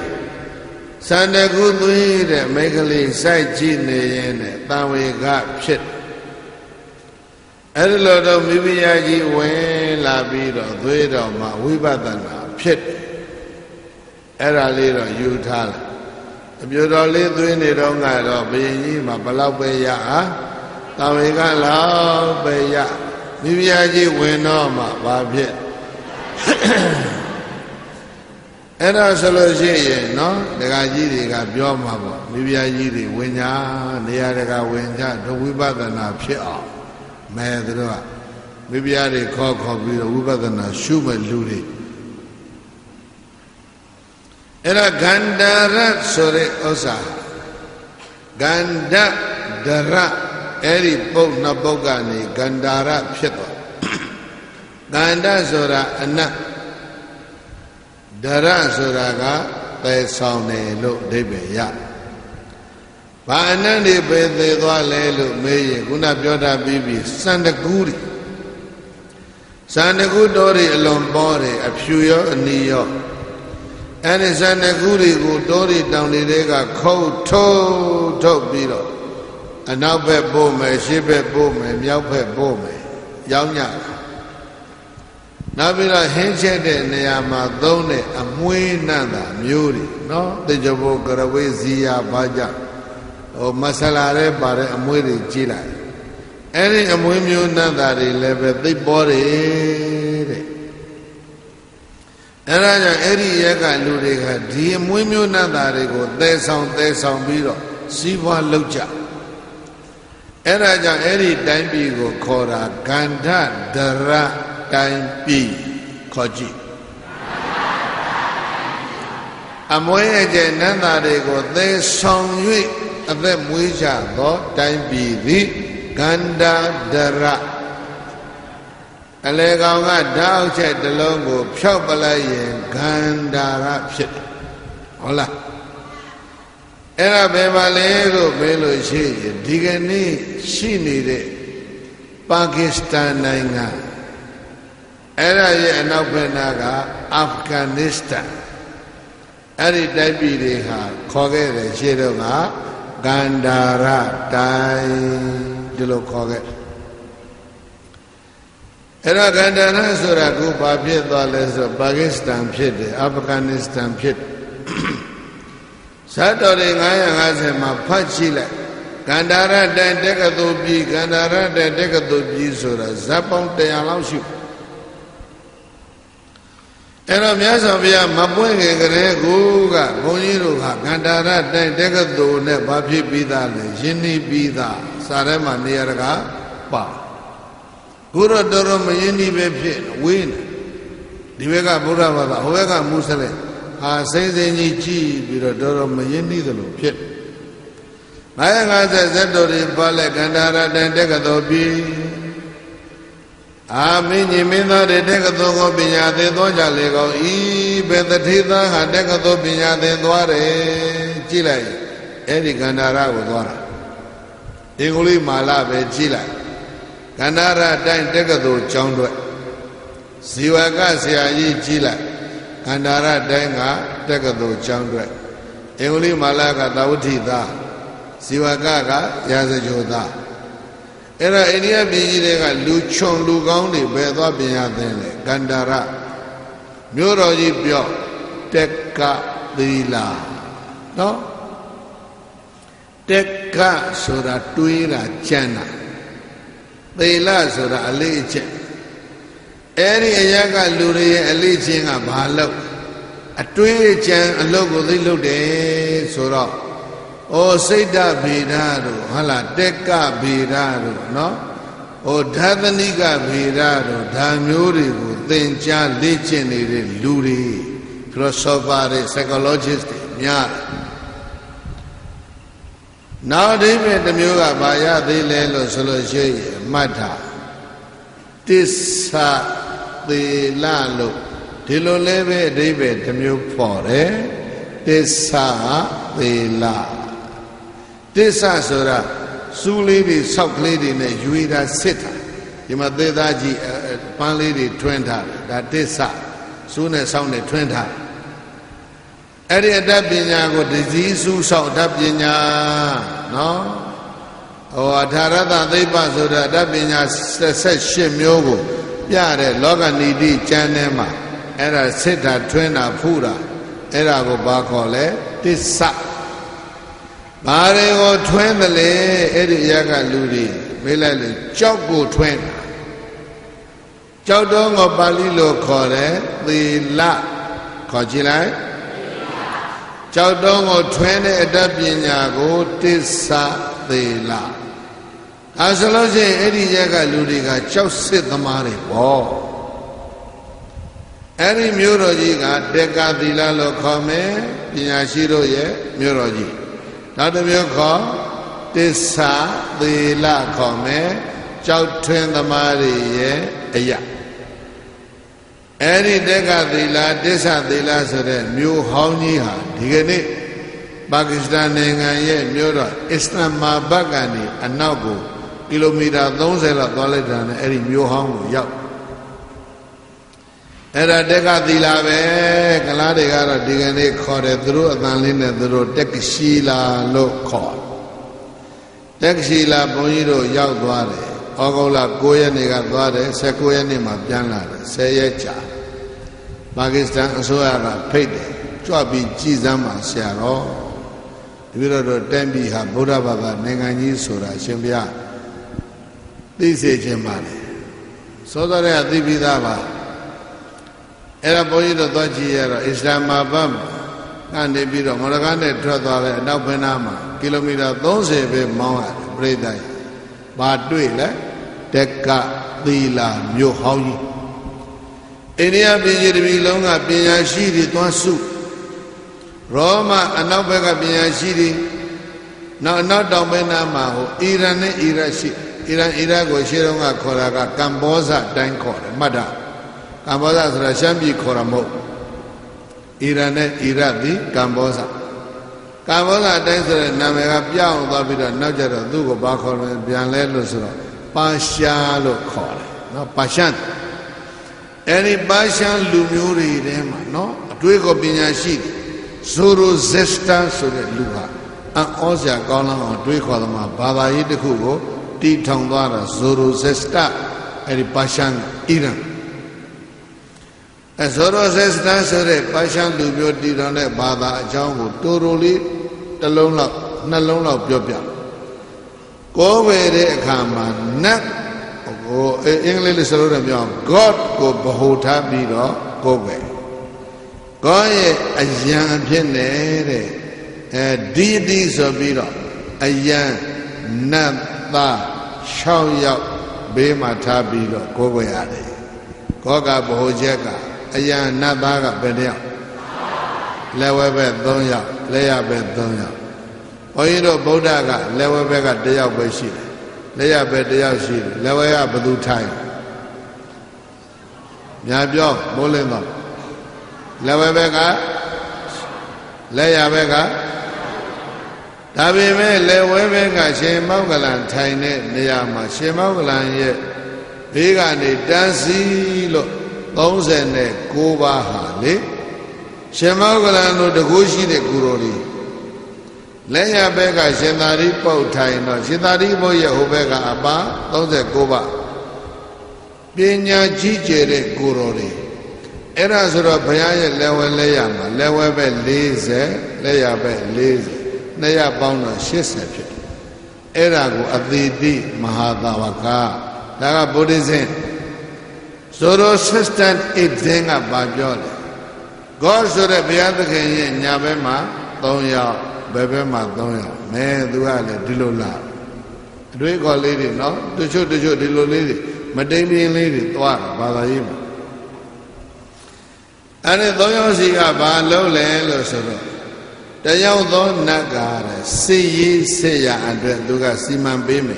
စန္ဒကုသွေးတဲ့မိခလေးစိုက်ကြည့်နေရင်တဲ့တံဝေကဖြစ်အဲ့ဒီလိုတော့မိဖုရားကြီးဝင်လာပြီးတော့သွေးတော်မှာဝိပဿနာဖြစ်အဲ့ဒါလေးတော့ယူထားလိုက်အပြိုတော်လေးသွေးနေတော့ကတော့ဘုရင်ကြီးမှာဘလောက်ပဲရအားတံဝေကလောက်ပဲရမိဖုရားကြီးဝင်တော့မှဘာဖြစ်အဲ့ဒါဆိုလို့ရှိရင်နော်ဒကာကြီးတွေကပြောမှာပေါ့မိဖုရားကြီးတွေဝင်ညာနေရာတကာဝင်ကြဒုဝိပဿနာဖြစ်အောင်မဲသူတို့ကမိဖုရားတွေခေါ်ပြီးတော့ဝိပဿနာရှုမဲ့လူတွေအဲ့ဒါဂန္ဓာရဆိုတဲ့ဥစ္စာဂန္ဓဒရအဲ့ဒီပုတ်နှစ်ပုတ်ကနေဂန္ဓာရဖြစ်သွားဂန္ဓဆိုတာအနတ်ဒရဆိုတာကပယ်ဆောင်တယ်လို့အဓိပ္ပာယ်ရဘာအနတ်တွေပဲသေးသွားလဲလို့မေးရင်ခုနပြောတာပြီးပြီစန္ဒကူးတွေစန္ဒကူးတော်တွေအလွန်ပေါ်တယ်အဖြူရောအနီရောအဲ့ဒီစန္ဒကူးတွေကိုတော်တွေတောင်တွေကခုတ်ထုတ်ပြီးတော့အနောက်ဘက်ပို့မယ်ရှေ့ဘက်ပို့မယ်မြောက်ဘက်ပို့မယ်ရောင်းညနောက်ပြီးတော့ဟင်းချက်တဲ့နေရာမှာသုံးတဲ့အမွှေးနံ့တာမျိုးတွေနော်တေချဘောကရဝေးဇီယာဘာကြမဆလာရဲပါတဲ့အမွှေးတွေကြီးလိုက်အဲ့ဒီအမွှေးမျိုးနံ့တာတွေလည်းပဲသိပ်ပေါ်တယ်တဲ့အဲ့ဒါကြောင့်အဲ့ဒီရက်ကလူတွေကဒီအမွှေးမျိုးနံ့တာတွေကိုသဲဆောင်ပြီးတော့စီးပွားလုပ်ကြအဲ့ဒါကြောင့်အဲ့ဒီတိုင်းပြည်ကိုခေါ်တာဂန္ဓဒရတိုင်းပြည်ခေါ်ကြည့်အမွှေးအကျယ်နန္တာတွေကိုသေဆောင်၍အသက်မွေးကြသောတိုင်းပြည်သည်ဂန္ဓဒရ အလေကောင်ကဓာတ်အောက်ချက်တစ်လုံးကိုဖြောက်ပလိုက်ရင်ဂန္ဓာရဖြစ်တယ်ဟုတ်လားအဲ့ဒါဘယ်မှာလဲလို့မေးလို့ရှိရင်ဒီကနေ့ရှိနေတဲ့ပါကစ္စတန်နိုင်ငံအဲ့ဒါရဲ့အနောက်ဘက်နာကအာဖဂန်နစ္စတန်အဲ့ဒီတိုက်ပြည်တွေဟာခေါ်ခဲ့တယ်ရှေ့တော့ကဂန္ဓာရတိုင်းဒီလိုခေါ်ခဲ့အဲ့ဒါဂန္ဓာရဆိုတာကဘာဖြစ်သွားလဲဆိုပါကစ္စတန်ဖြစ်တယ်အာဖဂန်နစ္စတန်ဖြစ်ဇတ်တော်တွေ950မှာဖတ်ကြည့်လိုက်ဂန္ဓာရတိုင်းတက္ကသိုလ်ပြည်ဂန္ဓာရတိုင်းတက္ကသိုလ်ပြည်ဆိုတာဇတ်ပေါင်း100လောက်ရှိအဲ့တော့မြတ်စွာဘုရားမပွင့်ခင်ကလေးကဘုန်းကြီးတို့ကဂန္ဓာရတိုင်းတက္ကသိုလ်နဲ့ဘာဖြစ်ပြီးသားလဲယဉ်နီးပြီးသားစာထဲမှာနေရာတကာပါခုတော့တော်တော်မယဉ်နီးပဲဖြစ်ဝေးနေဒီဘက်ကဗုဒ္ဓဘာသာဟိုဘက်ကမွတ်စလင်ဟာစိမ့်စိမ့်ကြီးကြည့်ပြီးတော့တော်တော်မယဉ်နီးသလိုဖြစ်950ဇတ်တော်တွေပါလဲကန္တာရတန်တက္ကသိုလ်ပြည်အာမင်းကြီးမင်းသားတွေတက္ကသိုလ်ကိုပညာသင်သွားကြလေကောင်းဤဘယ်တထေသားဟာတက္ကသိုလ်ပညာသင်သွားတယ်ကြည့်လိုက်အဲ့ဒီကန္တာရကိုသွားတာအင်္ဂလိပ်မာလာပဲကြည့်လိုက်ကန္တာရတိုင်းတက္ကသိုလ်ကျောင်းတွေဇီဝကဆရာကြီးကြည့်လိုက်ကန္တာရတိုင်းကတက္ကသိုလ်ကျောင်းတွေအင်္ဂလိပ်မာလာကသာဝတိသားဇီဝကရာဇဂိုသားအဲ့တော့အိန္ဒိယပြည်ကြီးတွေကလူချွန်လူကောင်းတွေဘယ်သွားပညာသင်လဲကန္တာရမြို့တော်ကြီးပြောတက္ကသီလာနော်တက္ကဆိုတာတွေးတာကြံ့တာသီလဆိုတာအလေးအကျင့်အဲ့ဒီအရာကလူတွေရဲ့အလေးချင်းကဘာလို့အတွေးကြံအလုပ်ကိုသိလုပ်တယ်ဆိုတော့ဩစိတ်တဗေဒတို့ဟုတ်လားတက္ကဗေဒတို့နော်ဩဓာသနိကဗေဒတို့ဓာမျိုးတွေကိုသင်ကြားလေ့ကျင့်နေတဲ့လူတွေ philosopher တွေ psychologist တွေများနောက်အဓိပ္ပာယ်တစ်မျိုးကဘာရသေးလဲလို့ဆိုလို့ရှိရင်မှတ်တာတစ္ဆသေလလို့ဒီလိုလည်းပဲအဓိပ္ပာယ်တစ်မျိုးပေါ်တယ်တစ္ဆသေလတစ္ဆဆိုတာစူးလေးတွေဆောက်ကလေးတွေနဲ့ယူရတာစစ်တာဒီမှာသေသားကြီးပန်းလေးတွေထွင်းထားတယ်ဒါတစ္ဆစူးနဲ့ဆောက်နဲ့ထွင်းထားအဲ့ဒီအတတ်ပညာကိုတစည်းစူးဆောက်အတတ်ပညာနော်ဟောအထာရတသိပ္ပဆိုတာအတတ်ပညာ18မျိုးကိုပြတဲ့လောကနီတိကျမ်းထဲမှာအဲ့ဒါစစ်တာထွင်းတာဖူးတာအဲ့ဒါကိုဘာခေါ်လဲတစ္ဆဘာတွေကိုထွင်းတယ်လေအဲ့ဒီအရာကလူတွေမေးလိုက်လေကြောက်ကိုထွင်းတာကြောက်တော့ငေါပါဠိလိုခေါ်တယ်သီလခေါ်ကြည့်လိုက်ကြောက်တော့ကိုထွင်းတဲ့အတတ်ပညာကိုတစ္ဆသီလအဲဆိုလို့ရှိရင်အဲ့ဒီအရာကလူတွေကကြောက်စစ်သမားတွေပေါ့အဲ့ဒီမျိုးတော်ကြီးကတေကသီလလို့ခေါ်မယ်ပညာရှိတို့ရဲ့မျိုးတော်ကြီးနောက်တစ်မျိုးခေါ်တစ္ဆသီလခေါ်မယ်ကြောက်ထွင်းသမားတွေရဲ့အရာအဲ့ဒီတေကသီလတစ္ဆသီလဆိုတဲ့မျိုးဟောင်းကြီးဟာဒီကနေ့ပါကစ္စတန်နိုင်ငံရဲ့မျိုးတော်အစ္စလာမာဘတ်ကနေအနောက်ကီလိုမီတာ30လောက်သွားလိုက်တာနဲ့အဲ့ဒီမျိုးဟောင်းကိုရောက်အဲ့ဒါတက္ကသီလာပဲကလားတွေကတော့ဒီကနေ့ခေါ်တယ်သူတို့အတန်လေးနဲ့သူတို့တက္ကရှိလာလို့ခေါ်တက္ကရှိလာဘုန်းကြီးတို့ရောက်သွားတယ်ဩဂုတ်လ9ရက်နေ့ကသွားတယ်19ရက်နေ့မှာပြန်လာတယ်10ရက်ကြာပါကစ္စတန်အစိုးရကဖိတ်တယ်ကြွပြီးကြည်စမ်းပါဆရာတော်ဒီလိုတော့တန်ပြည်ဟာဗုဒ္ဓဘာသာနိုင်ငံကြီးဆိုတာရှင်ဘုရားသိစေခြင်းပါလေစောစောတည်းကသိပြီးသားပါအဲ့ဒါဘုန်းကြီးတို့သွားကြည့်ရတော့အစ္စလာမာဘတ်ကနေပြီးတော့မော်လကားနဲ့ထွက်သွားတဲ့အနောက်ဘက်နားမှာကီလိုမီတာ30ပဲမောင်းရတယ်ပြိတ္တိုင်ဘာတွေ့လဲတက္ကသီလာမြို့ဟောင်းကြီးအိန္ဒိယပြည်ကြီးတစ်ပြည်လုံးကပညာရှိတွေသွားစုရောမအနောက်ဘက်ကပညာရှိတွေနောက်အနောက်တောင်ဘက်နားမှာဟိုအီရန်နဲ့အီရတ်ရှိ Iran go Shironga Koraga, Camboza, Dankor, Mada, Camboza, Rashambi Koramo, Iran, Iradi, Camboza. Camboza, Dancer, Namega, Piao, Babida, Najara, Dugo, Bakor, Bianello, Pashalo Kor, no Pashan. Any Bashan Lumuri, no, Dugo Binyashi, Zoro Zesta, so that Luha, and Osia Golan, or Duikolama, Baba Yidikugo, T. Tongwara, Zoro Zesta, and Bashan, Iran. And Zoro Zesta, so that Bashan Lumio did on a Baba, Jango, Toroli, the Lona, Nalona, Biobia. Go where they come, not. English God go Bahota Bido, go away. Go a young penere, a deities of Bido, a young Nata, Shao Yap, Bemata Bido, go away at it. Goga Bohojeka, a young Nataga Bedia, Lewebe Donya, Lea Bedonya. Oido Bodaga, Lewebega Dea Beshida. Leia Bedia she, Lewaya Badu time. Yabio, Bolema. Lewebega, Leia Vega. Tabime, Lewebega, Shemagalan, Tine, Neama, Shemagalan ye. Vigani, Dancy, Thousand, Kuba Hali. Shemagalan, the Gushi de Kurori. Leia Bega, Shenari Potaino, Shinari Boya Hubega Abba, Tonze Kuba. Pinya Jijere Kurori. Era Sura Paya Lewe Leama, Lewebe Lize, Leia Be Lize, Nea Bona Shisepi. Era go Adidi Mahadavaka, Daga Buddhism. Soro Sistan Idzinga Bajole. God Sura Piata Kenya Nyabema, Tonya. Bebe Madonia, man, do I let Dilola. Do you call lady, no? To show Dilo lady, Madamian lady, Toa, Balaima. And the Doyosiga Balo Lelo Soro. The young Don Naga, see ye, say ya, and Duga Siman Bime.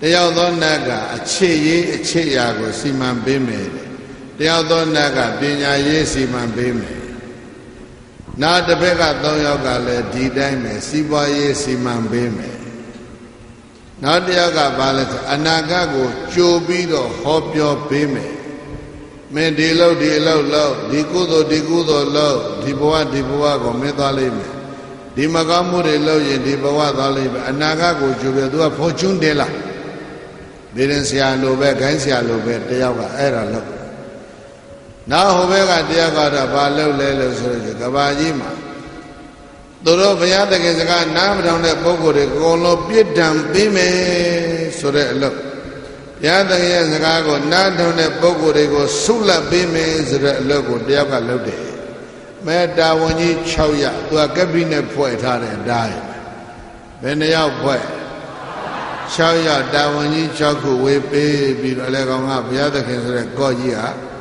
The young Don Naga, a che, a cheyago, Siman Bime. The young Don Naga, Binya ye, Siman Bime. Now the Bega Doyoga di dime, Sibaye Siman Bime. Now the Yaga Ballet, Anagago, Jobido, Hopio Bime. Men dilo, digudo low, Diboa go Medalime. Dimagamu de low, Diboa Dalime, Anagago, Jubidua, Fortune de la. Didn't see a lobe, Gansia lobe, the Yaga era low. Now, Hovega Diaga, Balo Lelo Surge, Gabajima. Doro Payata Gazaga, Nam down at Bogo, the Golo, Pitam, Bime, Sore look. Yada Yazagago, not down at Bogo, they go Sula Bime, Sore logo, Diaga Lode. Meda Wani Chauya, to a cabinet poet had and died. Benaya poet. Chauya, Dawani Chaku, we baby, Aleganga, Yada Kazaka, Goya.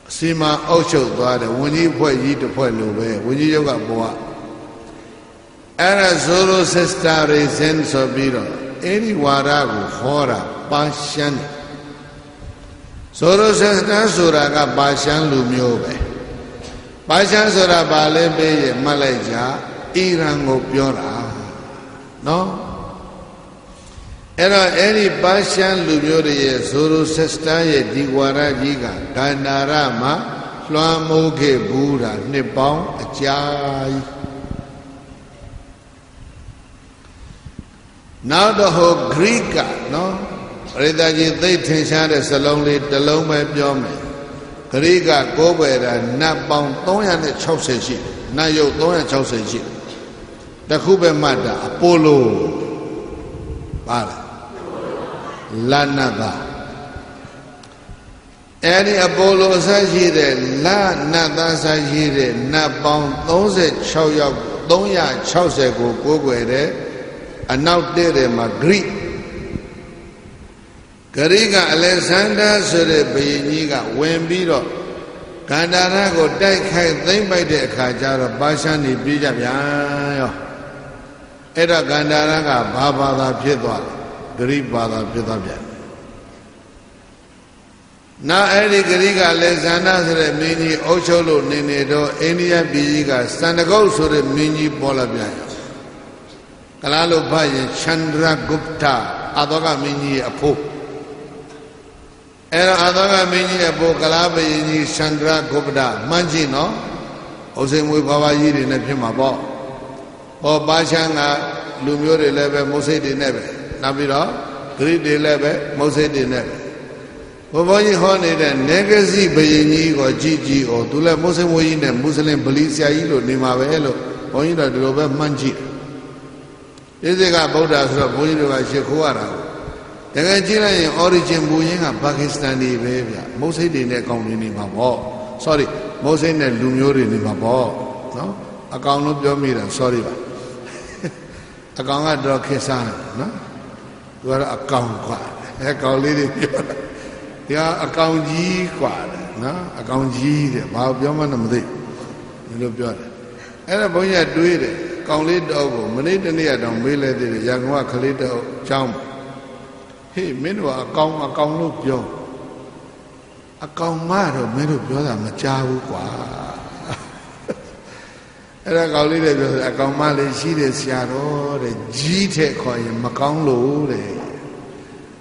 Sima Ocho Bada, when you put ye to put no way, when you got boa. Era Zoro Sesta Rezen Sobiro, any Waragu, Hora, Bashan. Zoro Sesta Suraga Bashan Lumiobe. Bashan Sura Balebe, Malaysia, Irango Piora. No? Era any Bashan Lumioria, Zoro Sesta, Diwara Giga, Ganarama, Flamoge Buddha, Nepal, Ajay. Now the whole Greek, no? Redaji, they tension is a lonely, the Lome Biome. Greeka, Gobera, Napon, Toyan, Chauseshi, Nayo, Toyan Chauseshi. The Kube Mada, Apollo, Bala. Lanada. Any Apollo Sajide, La Nada Sajide, Napon, those Choya, Donya, Chausego, Gogwere, and now there, Magri. Gariga Alexander Sure Bayiniga, Wembiro, Gandanago, Daikai, they by the Kajara, Bashani, Bija, Era Gandanaga, Baba, Piedwa. ဂရိဘာသာဖြစ်သွားပြန်နာအဲ့ဒီဂရိကလည်းဇန္နာဆိုတဲ့မင်းကြီးအုပ်ချုပ်လို့နေတော့အိန္ဒိယပြည်ကြီးကစန္ဒကုတ်ဆိုတဲ့မင်းကြီးပေါ်လာပြန်ရောကလားလို့ဖတ်ရင်ချန္ဒရာဂုပ္တာအာသောကမင်းကြီးရဲ့အဖိုးအဲ့တော့အာသောကမင်းကြီးရဲ့အဖိုးကလားဘုရင်ကြီးချန္ဒရာဂုပ္တာမှန်းကြည့်နော်ဥစိန်မွေဘာဘာကြီးတွေနဲ့ဖြစ်မှာပေါ့ဟောပါချမ်းကလူမျိုးတွေလည်းပဲမုတ်စိတ်တွေနဲ့ပဲနောက်ပြီးတော့ဂရိတွေလည်းပဲမုတ်စိတ်တွေနဲ့ပဲဘုရားကြီးဟောနေတဲ့နေဂစီဘယင်ကြီးကိုကြည်ကြည်ဩသူလည်းမုတ်စိတ်မွေးကြီးနဲ့မွတ်စလင်ဗလီဆရာကြီးလို့နေမှာပဲလို့ဘုန်းကြီးတို့ဒီလိုပဲမှန်းကြည့်တယ်ဒီစိတ်ကဗုဒ္ဓဆိုတော့ဘုန်းကြီးတို့ကရှ िख ိုးရတာတကယ်ကြည့်လိုက်ရင် origin ဘူရင်းကပါကစ္စတန်တွေပဲဗျမုတ်စိတ်တွေနဲ့ကောင်းနေမှာပေါ့ sorry မုတ်စိတ်နဲ့လူမျိုးတွေနေမှာပေါ့နော်အကောင်လို့ပြောမိတာ sorry ပါအကောင်ကတော့ခေစားနော်သူကတော့အကောင်กว่าအဲကောင်လေးတွေပြောတာဒီကအကောင်ကြီးกว่าနော်အကောင်ကြီးတဲ့ဘာပြောမှလည်းမသိဘူးလို့ပြောတယ်အဲ့ဒါဘုန်းကြီးကတွေးတယ်ကောင်လေးတော့ကိုမနေ့တနေ့တောင်မေးလဲသေးတယ်ရန်ကုန်ကခလေးတော့ချောင်းဟေးမင်းတို့ကအကောင်လို့ပြောအကောင်မတော့မင်းတို့ပြောတာမကြားဘူးกว่าအဲ့ဒါကောင်လေးတွေပြောတယ်အကောင်မလေးရှိတယ်ဆရာတော်တဲ့ကြီးထက်ခေါ်ရင်မကောင်းလို့တဲ့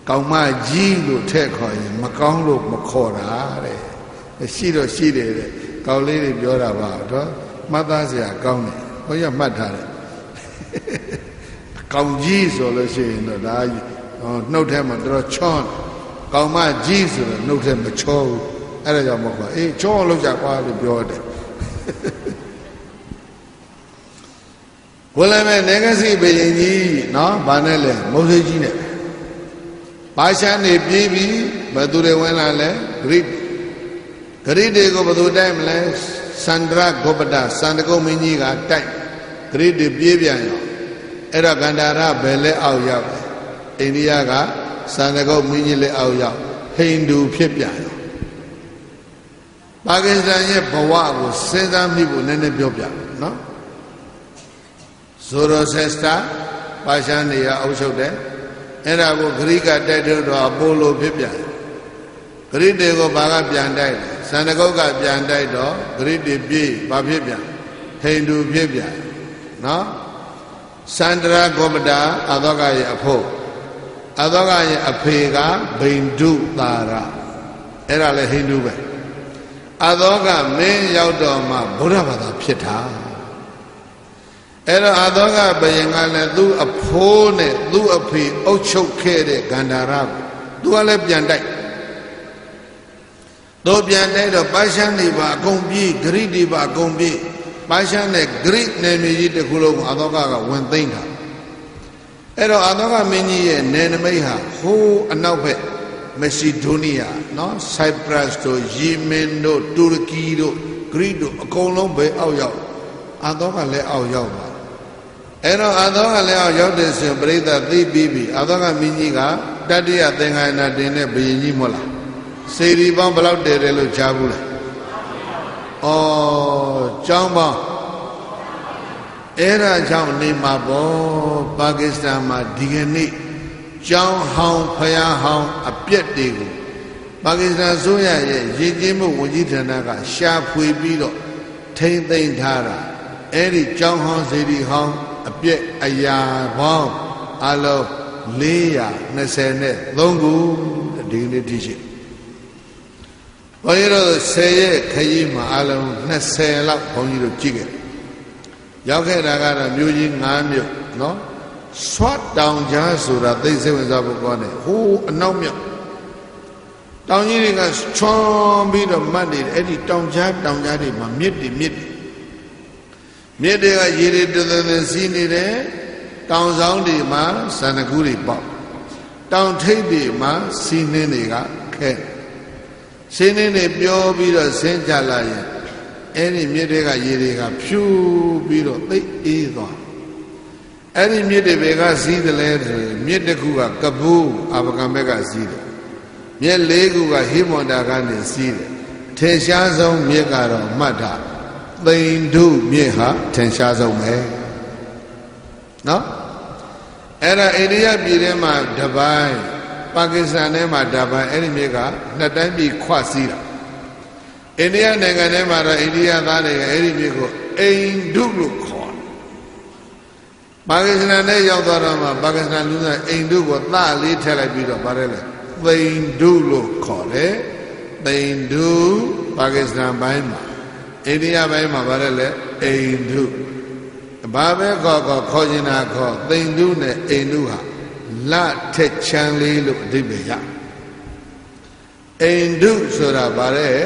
ကောင်မကြီးလို့ထက်ခေါ်ရင်မကောင်းလို့မခေါ်တာတဲ့ရှိတော့ရှိတယ်တဲ့ကောင်လေးတွေပြောတာပါတော့မှတ်သားစရာကောင်းတယ်ဘုရားမှတ်ထားတယ်အကောင်ကြီးဆိုလို့ရှိရင်တော့ဒါနှုတ်ထဲမှာတော်ချောင်းကောင်မကြီးဆိုတော့နှုတ်ထဲမချောဘူးအဲ့ဒါကြောင့်မဟုတ်ပါအေးချောင်းလောက်ကြကွာလို့ပြောတယ်ဘုလည်းမဲ့နေကစီဘယင်ကြီးနော်ဗာနဲ့လဲမုတ်စိတ်ကြီးနဲ့ပါရှမ်းနေပြေးပြီးဘယ်သူတွေဝင်လာလဲဂရိတွေကိုဘယ်သူတိုက်မလဲစန္ဒရာဂုပ္ပတာစန္ဒကုတ်မင်းကြီးကတိုက်ဂရိတွေပြေးပြန်ရောအဲ့တော့ကန္တာရဘယ်လဲအောက်ရောက်အိန္ဒိယကစန္ဒကုတ်မင်းကြီးလက်အောက်ရောက်ဟိန္ဒူဖြစ်ပြန်ရောပါကစ္စတန်ရဲ့ဘဝကိုစဉ်းစားမိဖို့နည်းနည်းပြောပြနော်ဇိုရိုဆက်စတာပါရှန်နေရအုပ်ချုပ်တယ်အဲ့ဒါကိုဂရိကတိုက်ထုတ်တော့အပိုလိုဖြစ်ပြန်ဂရိတွေကိုဘာကပြန်တိုက်လဲစန္ဒကုတ်ကပြန်တိုက်တော့ဂရိတွေပြေးဘာဖြစ်ပြန်ဟိန္ဒူဖြစ်ပြန်နော်စန္ဒရာဂောပတာအာသောကရဲ့အဖို့အာသောကရဲ့အဖေကဘိန္ဒုသာရအဲ့ဒါလည်းဟိန္ဒူပဲအာသောကမင်းရောက်တော့မှဗုဒ္ဓဘာသာဖြစ်တာအဲ့တော့အာသောကဘယင်ကလည်းသူ့အဖိုးနဲ့သူ့အဖေအုပ်ချုပ်ခဲ့တဲ့ဂန္ဓာရကိုသူကလည်းပြန်တိုက်တို့ပြန်တိုက်တော့ပါရှန်တွေပါအကုန်ပြေးဂရိတွေပါအကုန်ပြေးပါရှန်နဲ့ဂရိနယ်မြေကြီးတစ်ခုလုံးကိုအာသောကဝင်သိမ်းတာအဲ့တော့အာသောကမင်းကြီးရဲ့နယ်နိမိတ်ဟာဟိုးအနောက်ဘက်မက်ဆီဒိုးနီးယားနော်ဆိုက်ပရပ်စ်တို့ယီမင်တို့တူရကီတို့ဂရိတို့အကုန်လုံးပဲအောက်ရောက်အာသောကလည်းအောက်ရောက်ပါအဲ့တော့အာသောကလည်းအောက်ရောက်တဲ့ဆိုပြိဿသိပြီးပြီအာသောကမင်းကြီးကတတ္တိယသင်္ဃာနာတင်တဲ့ဘုရင်ကြီးမဟုတ်လားစေရီပေါင်းဘယ်လောက်တည်တယ်လို့ကြားဘူးလားဩကျောင်းပေါင်းအဲ့ဒါကြောင့်နေမှာပေါ့ပါကစ္စတန်မှာဒီကနေ့ကျောင်းဟောင်းဖယားဟောင်းအပြက်တွေကိုပါကစ္စတန်အစိုးရရဲ့ရည်ကျင်းမှုဝန်ကြီးဌာနကရှာဖွေပြီးတော့ထိမ့်သိမ်းထားတာအဲ့ဒီကျောင်းဟောင်းစေတီဟောင်းအပြက်အရာပေါင်းအလုံး423ခုဒီနေ့ထိရှိဘုန်းကြီးတို့10ရက်ခရီးမှာအလုံး20လောက်ဘုန်းကြီးတို့ကြည့်ခဲ့ရောက်ခဲ့တာကတော့မြို့ကြီး9မြို့နော်ဆွတ်တောင်ကြားဆိုတာသိစိတ်ဝင်စားဖို့ကောင်းတယ်ဟိုးအနောက်မြောက်တောင်ကြီးတွေကချွန်ပြီးတော့မှတ်နေတယ်အဲ့ဒီတောင်ကြားတွေမှာမြစ်တွေကရေတွေတသသစီးနေတယ်တောင်ဆောင်တွေမှာစန္ဒကူးတွေပေါက်တောင်ထိပ်တွေမှာစီးနှင်းတွေကခဲစီးနှင်းတွေပြောပြီးတော့ဆင်းကြလာရင်အဲ့ဒီမြစ်တွေကရေတွေကဖြူပြီးတော့သိအေးသွားအဲ့ဒီမြစ်တွေဘက်ကစီးတယ်လဲဆိုရင်မြစ်တစ်ခုကကပူးအာဖဂန်ဘက်ကစီးတယ်မြစ်၄ခုကဟိမွန်တာကနေစီးတယ်ထင်ရှားဆုံးမြစ်ကတော့မှတ်တာသိန္ဓုမြစ်ဟာထင်ရှားဆုံးပဲနော် အဲ့ဒါအိန္ဒိယပြည်ထဲမှာတပိုင်းပါကစ္စတန်ထဲမှာတပိုင်းအဲ့ဒီမြစ်ကနှစ်တိုင်းပြည်ခွစီးတာအိန္ဒိယနိုင်ငံထဲမှာတော့အိန္ဒိယသားတွေကအဲ့ဒီမြစ်ကိုအိန္ဒုလို့ခေါ်တယ်ပါကစ္စတန်နဲ့ရောက်သွားတော့မှပါကစ္စတန်လူသားအိန္ဒုကိုသလေးထည့်လိုက်ပြီးတော့ဗါတယ်လေသိန္ဒုလို့ခေါ်တယ်သိန္ဒုပါကစ္စတန်ဘိုင်းမှာအိန္ဒိယဘိုင်းမှာဗါတယ်လေအိန္ဒုဘာပဲခေါ်နေတာခေါ်သိန္ဒုနဲ့အိန္ဒုဟာလထက်ချမ်းလေးလို့အဓိပ္ပာယ်ရအိန္ဒုဆိုတာဗါတယ်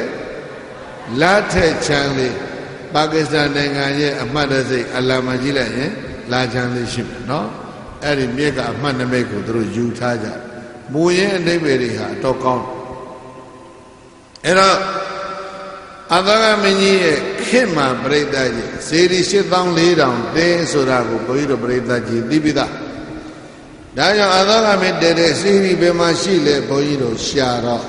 လထက်ချမ်းလေးပါကစ္စတန်နိုင်ငံရဲ့အမှတ်တစိတ်အလာမကြည့်လိုက်ရင်လာချမ်းလေးရှိမယ်နော်အဲ့ဒီမြစ်ကအမှတ်နမိတ်ကိုသူတို့ယူထားကြမူရင်းအဓိပ္ပာယ်တွေဟာအတော်ကောင်းအဲ့တော့အသောကမင်းကြီးရဲ့ခေတ်မှာပြိဿကြီးစေရီ84,000တင်းဆိုတာကိုဘုန်းကြီးတို့ပြိဿကြီးသိပြီးသားဒါကြောင့်အသောကမင်းတည်တဲ့စေရီဘယ်မှာရှိလဲဘုန်းကြီးတို့ရှာတော့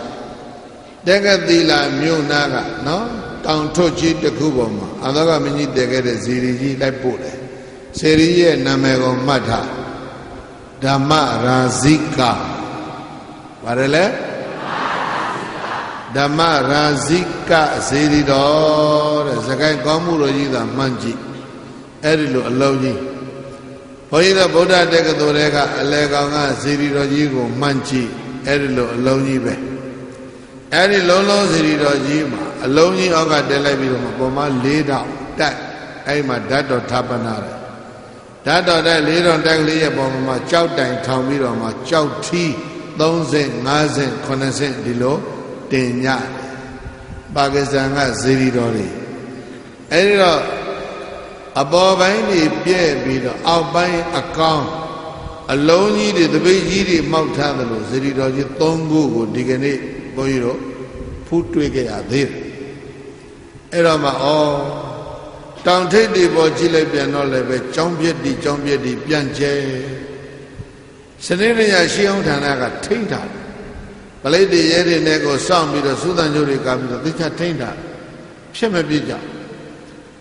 တက္ကသီလာမြို့နာကနော်တောင်ထုတ်ကြီးတစ်ခုပေါ်မှာအသောကမင်းကြီးတည်ခဲ့တဲ့စေရီကြီးလိုက်ပို့တယ်စေရီရဲ့နာမည်ကိုမှတ်ထားဓမ္မရာဇိကပါတယ်လေဓမ္မရာဇိကစေရီတော်တဲ့စကိုင်းကောင်းမှုတော်ကြီးသာမှန်ကြည့်အဲ့ဒီလိုအလုံးကြီးဘုန်းကြီးတို့ဗုဒ္ဓတက္ကသိုလ်တွေကအလဲကောင်ကစေရီတော်ကြီးကိုမှန်ကြည့်အဲ့ဒီလိုအလုံးကြီးပဲအဲ့ဒီလုံးလုံးစေရီတော်ကြီးမှာအလုံးကြီးအောက်ကတက်လိုက်ပြီးတော့ပေါ်မှာ၄တောင်တက်အဲ့မှာဓာတ်တော်ဌာပနာတယ်ဓာတ်တော်တဲ့၄တောင်တက်ကလေးရဲ့ပေါ်မှာကြောက်တိုင်ထောင်ပြီးတော့မှကြောက်ထီး3ဆင့်5ဆင့်9ဆင့်ဒီလိုတင်ညပါကစ္စတန်ကဇီရီတော်တွေအဲဒီတော့အပေါ်ပိုင်းတွေပြဲ့ပြီးတော့အောက်ပိုင်းအကောင်းအလုံးကြီးတွေတပိတ်ကြီးတွေမှောက်ထားတယ်လို့ဇီရီတော်ကြီး3ခုကိုဒီကနေ့ဘုန်းကြီးတို့ဖူးတွေ့ခဲ့ရသေးတယ်အဲ့တော့မှတောင်ထိပ်တွေပေါ်ကြည့်လိုက်ပြန်တော့လည်းပဲကြောင်းပြက်တီပြန်ကျဲစနေနေ့ရရှိအောင်ဌာနကထိမ့်တာပလိတ်တွေရဲတွေနဲ့ကိုစောင့်ပြီးတော့သုတန်ကျိုးတွေကပြီးတော့သိချထိမ့်တာဖြစ်မပြစ်ကြ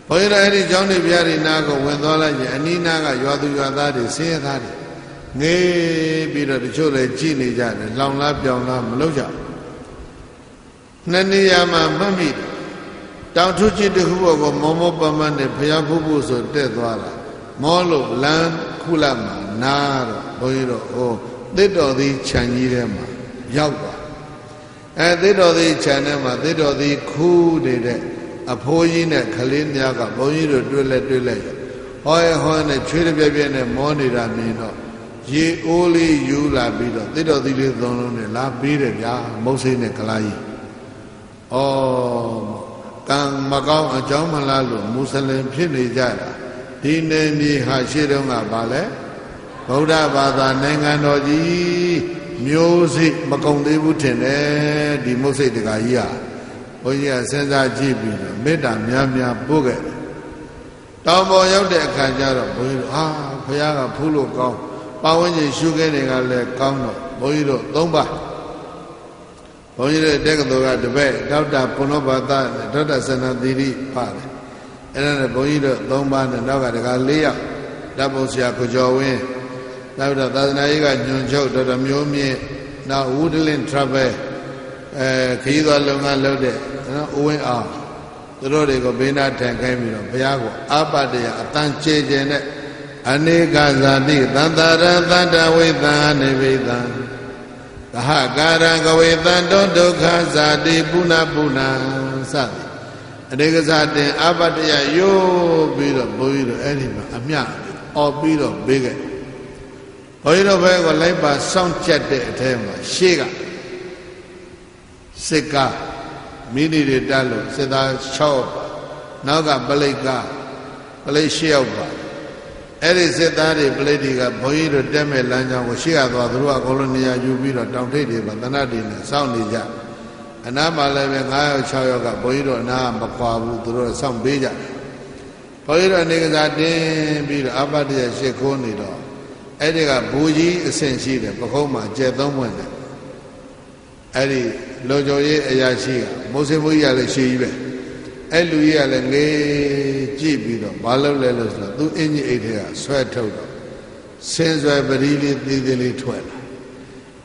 ဘုန်းကြီးတို့အဲ့ဒီကျောင်းတွေပြားတွေနားကိုဝင်သွားလိုက်ရင်အနီးနားကရွာသူရွာသားတွေဆင်းရဲသားတွေငေးပြီးတော့တချို့လည်းကြည်နေကြတယ်လောင်လားပြောင်လားမလုပ်ကြနှစ်နေရာမှာမှတ်မိတောင်ထုချစ်တခုဘောကိုမောမောပန်းပန်းနဲ့ဘုရားဖူးဖို့ဆိုတက်သွားတာမောလို့လမ်းခုလမှာနားတော့ဘုန်းကြီးတို့သစ်တော်သည်ခြံကြီးထဲမှာရောက်သွားသစ်တော်သည်ခြံထဲမှာသစ်တော်သည်ခူးနေတဲ့အဖိုးကြီးနဲ့ခလေးများကဘုန်းကြီးတို့တွေ့လက်ဟောနဲ့ချွေးပြပြနဲ့မောနေတာမြင်တော့ရေအိုးလေးယူလာပြီးတော့သစ်တော်သည်လေးသုံးလုံးနဲ့လာပေးတယ်ဗျာမုတ်စိတ်နဲ့ကလာကြီးကံမကောင်းအကြောင်းမလားလို့မွတ်စလင်ဖြစ်နေကြတာဒီနေမြေဟာရှေ့တုန်းကပါလဲဗုဒ္ဓဘာသာနိုင်ငံတော်ကြီးမျိုးစိတ်မကုံသေးဘူးထင်တယ်ဒီမုတ်စိတ်တကာကြီးဟာဘုန်းကြီးကစဉ်းစားကြည့်ပြီးတော့မေတ္တာများပို့ခဲ့တယ်တောင်ပေါ်ရောက်တဲ့အခါကျတော့ဘုန်းကြီးတို့ဘုရားကဖူးလို့ကောင်းပတ်ဝန်းကျင်ရှုခဲတွေကလည်းကောင်းတော့ဘုန်းကြီးတို့၃ပါးဘုန်းကြီးတို့တက္ကသိုလ်ကတပည့်ဒေါက်တာပုဏ္ဏဘာသာဒေါက်တာစန္ဒသီရိပါတယ်အဲ့ဒါနဲ့ဘုန်းကြီးတို့၃ပါးနဲ့နောက်ကတကာ၄ယောက်ဓာတ်ပုံဆရာကိုကျော်ဝင်းနောက်တော့သာသနာရေးကညွန်ချုပ်ဒေါက်တာမျိုးမြင့်နောက်ဝူဒလင်ထရဗယ်ခရီးသွားလုပ်ငန်းလုပ်တဲ့နော်ဦးဝင်းအောင်သူတို့တွေကိုဘေးနာထိုင်ခိုင်းပြီးတော့ဘုရားကိုအာပတ္တယအတန်ကျေကျင်တဲ့အနေကဇာတိသန္တာရသတ္တဝိသံနိဗ္ဗိသံသဟကာရံကဝေသံတောဒုက္ခဇာတိပုဏ္ဏစသည်အနေကဇာတင်အာပတ္တယရိုးပြီးတော့ဘုန်းကြီးတို့အဲ့ဒီမှာအမြအော်ပြီးတော့ပေးခဲ့ဘုန်းကြီးတို့ဘဲကိုလိုက်ပါစောင့်ကြက်တဲ့အထဲမှာရှေ့ကစစ်ကားမိနစ်တွေတက်လို့စစ်သား6ပါနောက်ကပလိတ်8ယောက်ပါအဲ့ဒီစစ်သားတွေပလိတ်တွေကဘုန်းကြီးတို့တက်မဲ့လမ်းကြောင်းကိုရှေ့ကသွားသူတို့ကအကုန်လုံးနေရာယူပြီးတော့တောင်ထိပ်တွေမှာတနတ်တွေနဲ့စောင့်နေကြအနားမှာလည်းပဲ9ယောက်6ယောက်ကဘုန်းကြီးတို့အနားမခွာဘူးသူတို့စောင့်ပေးကြဘုန်းကြီးတို့အနေကစားတင်းပြီးတော့အပတ္တရရှစ်ခိုးနေတော့အဲ့ဒီကဘူကြီးအဆင့်ရှိတယ်ပခုံးမှာကျဲသုံးဝင်တယ်အဲ့ဒီလောကျော်ရေးအရာရှိကမုတ်ဆေဘုကြီးကလည်းရှည်ကြီးပဲအဲ့လူကြီးကလည်းငေးကြည့်ပြီးတော့ဘာလုပ်လဲလို့ဆိုတော့သူအင်ကြီးအိတ်ထဲကဆွဲထုတ်တော့ စင်စွယ်ပရိလေးသေးသေးလေးထွက်လာ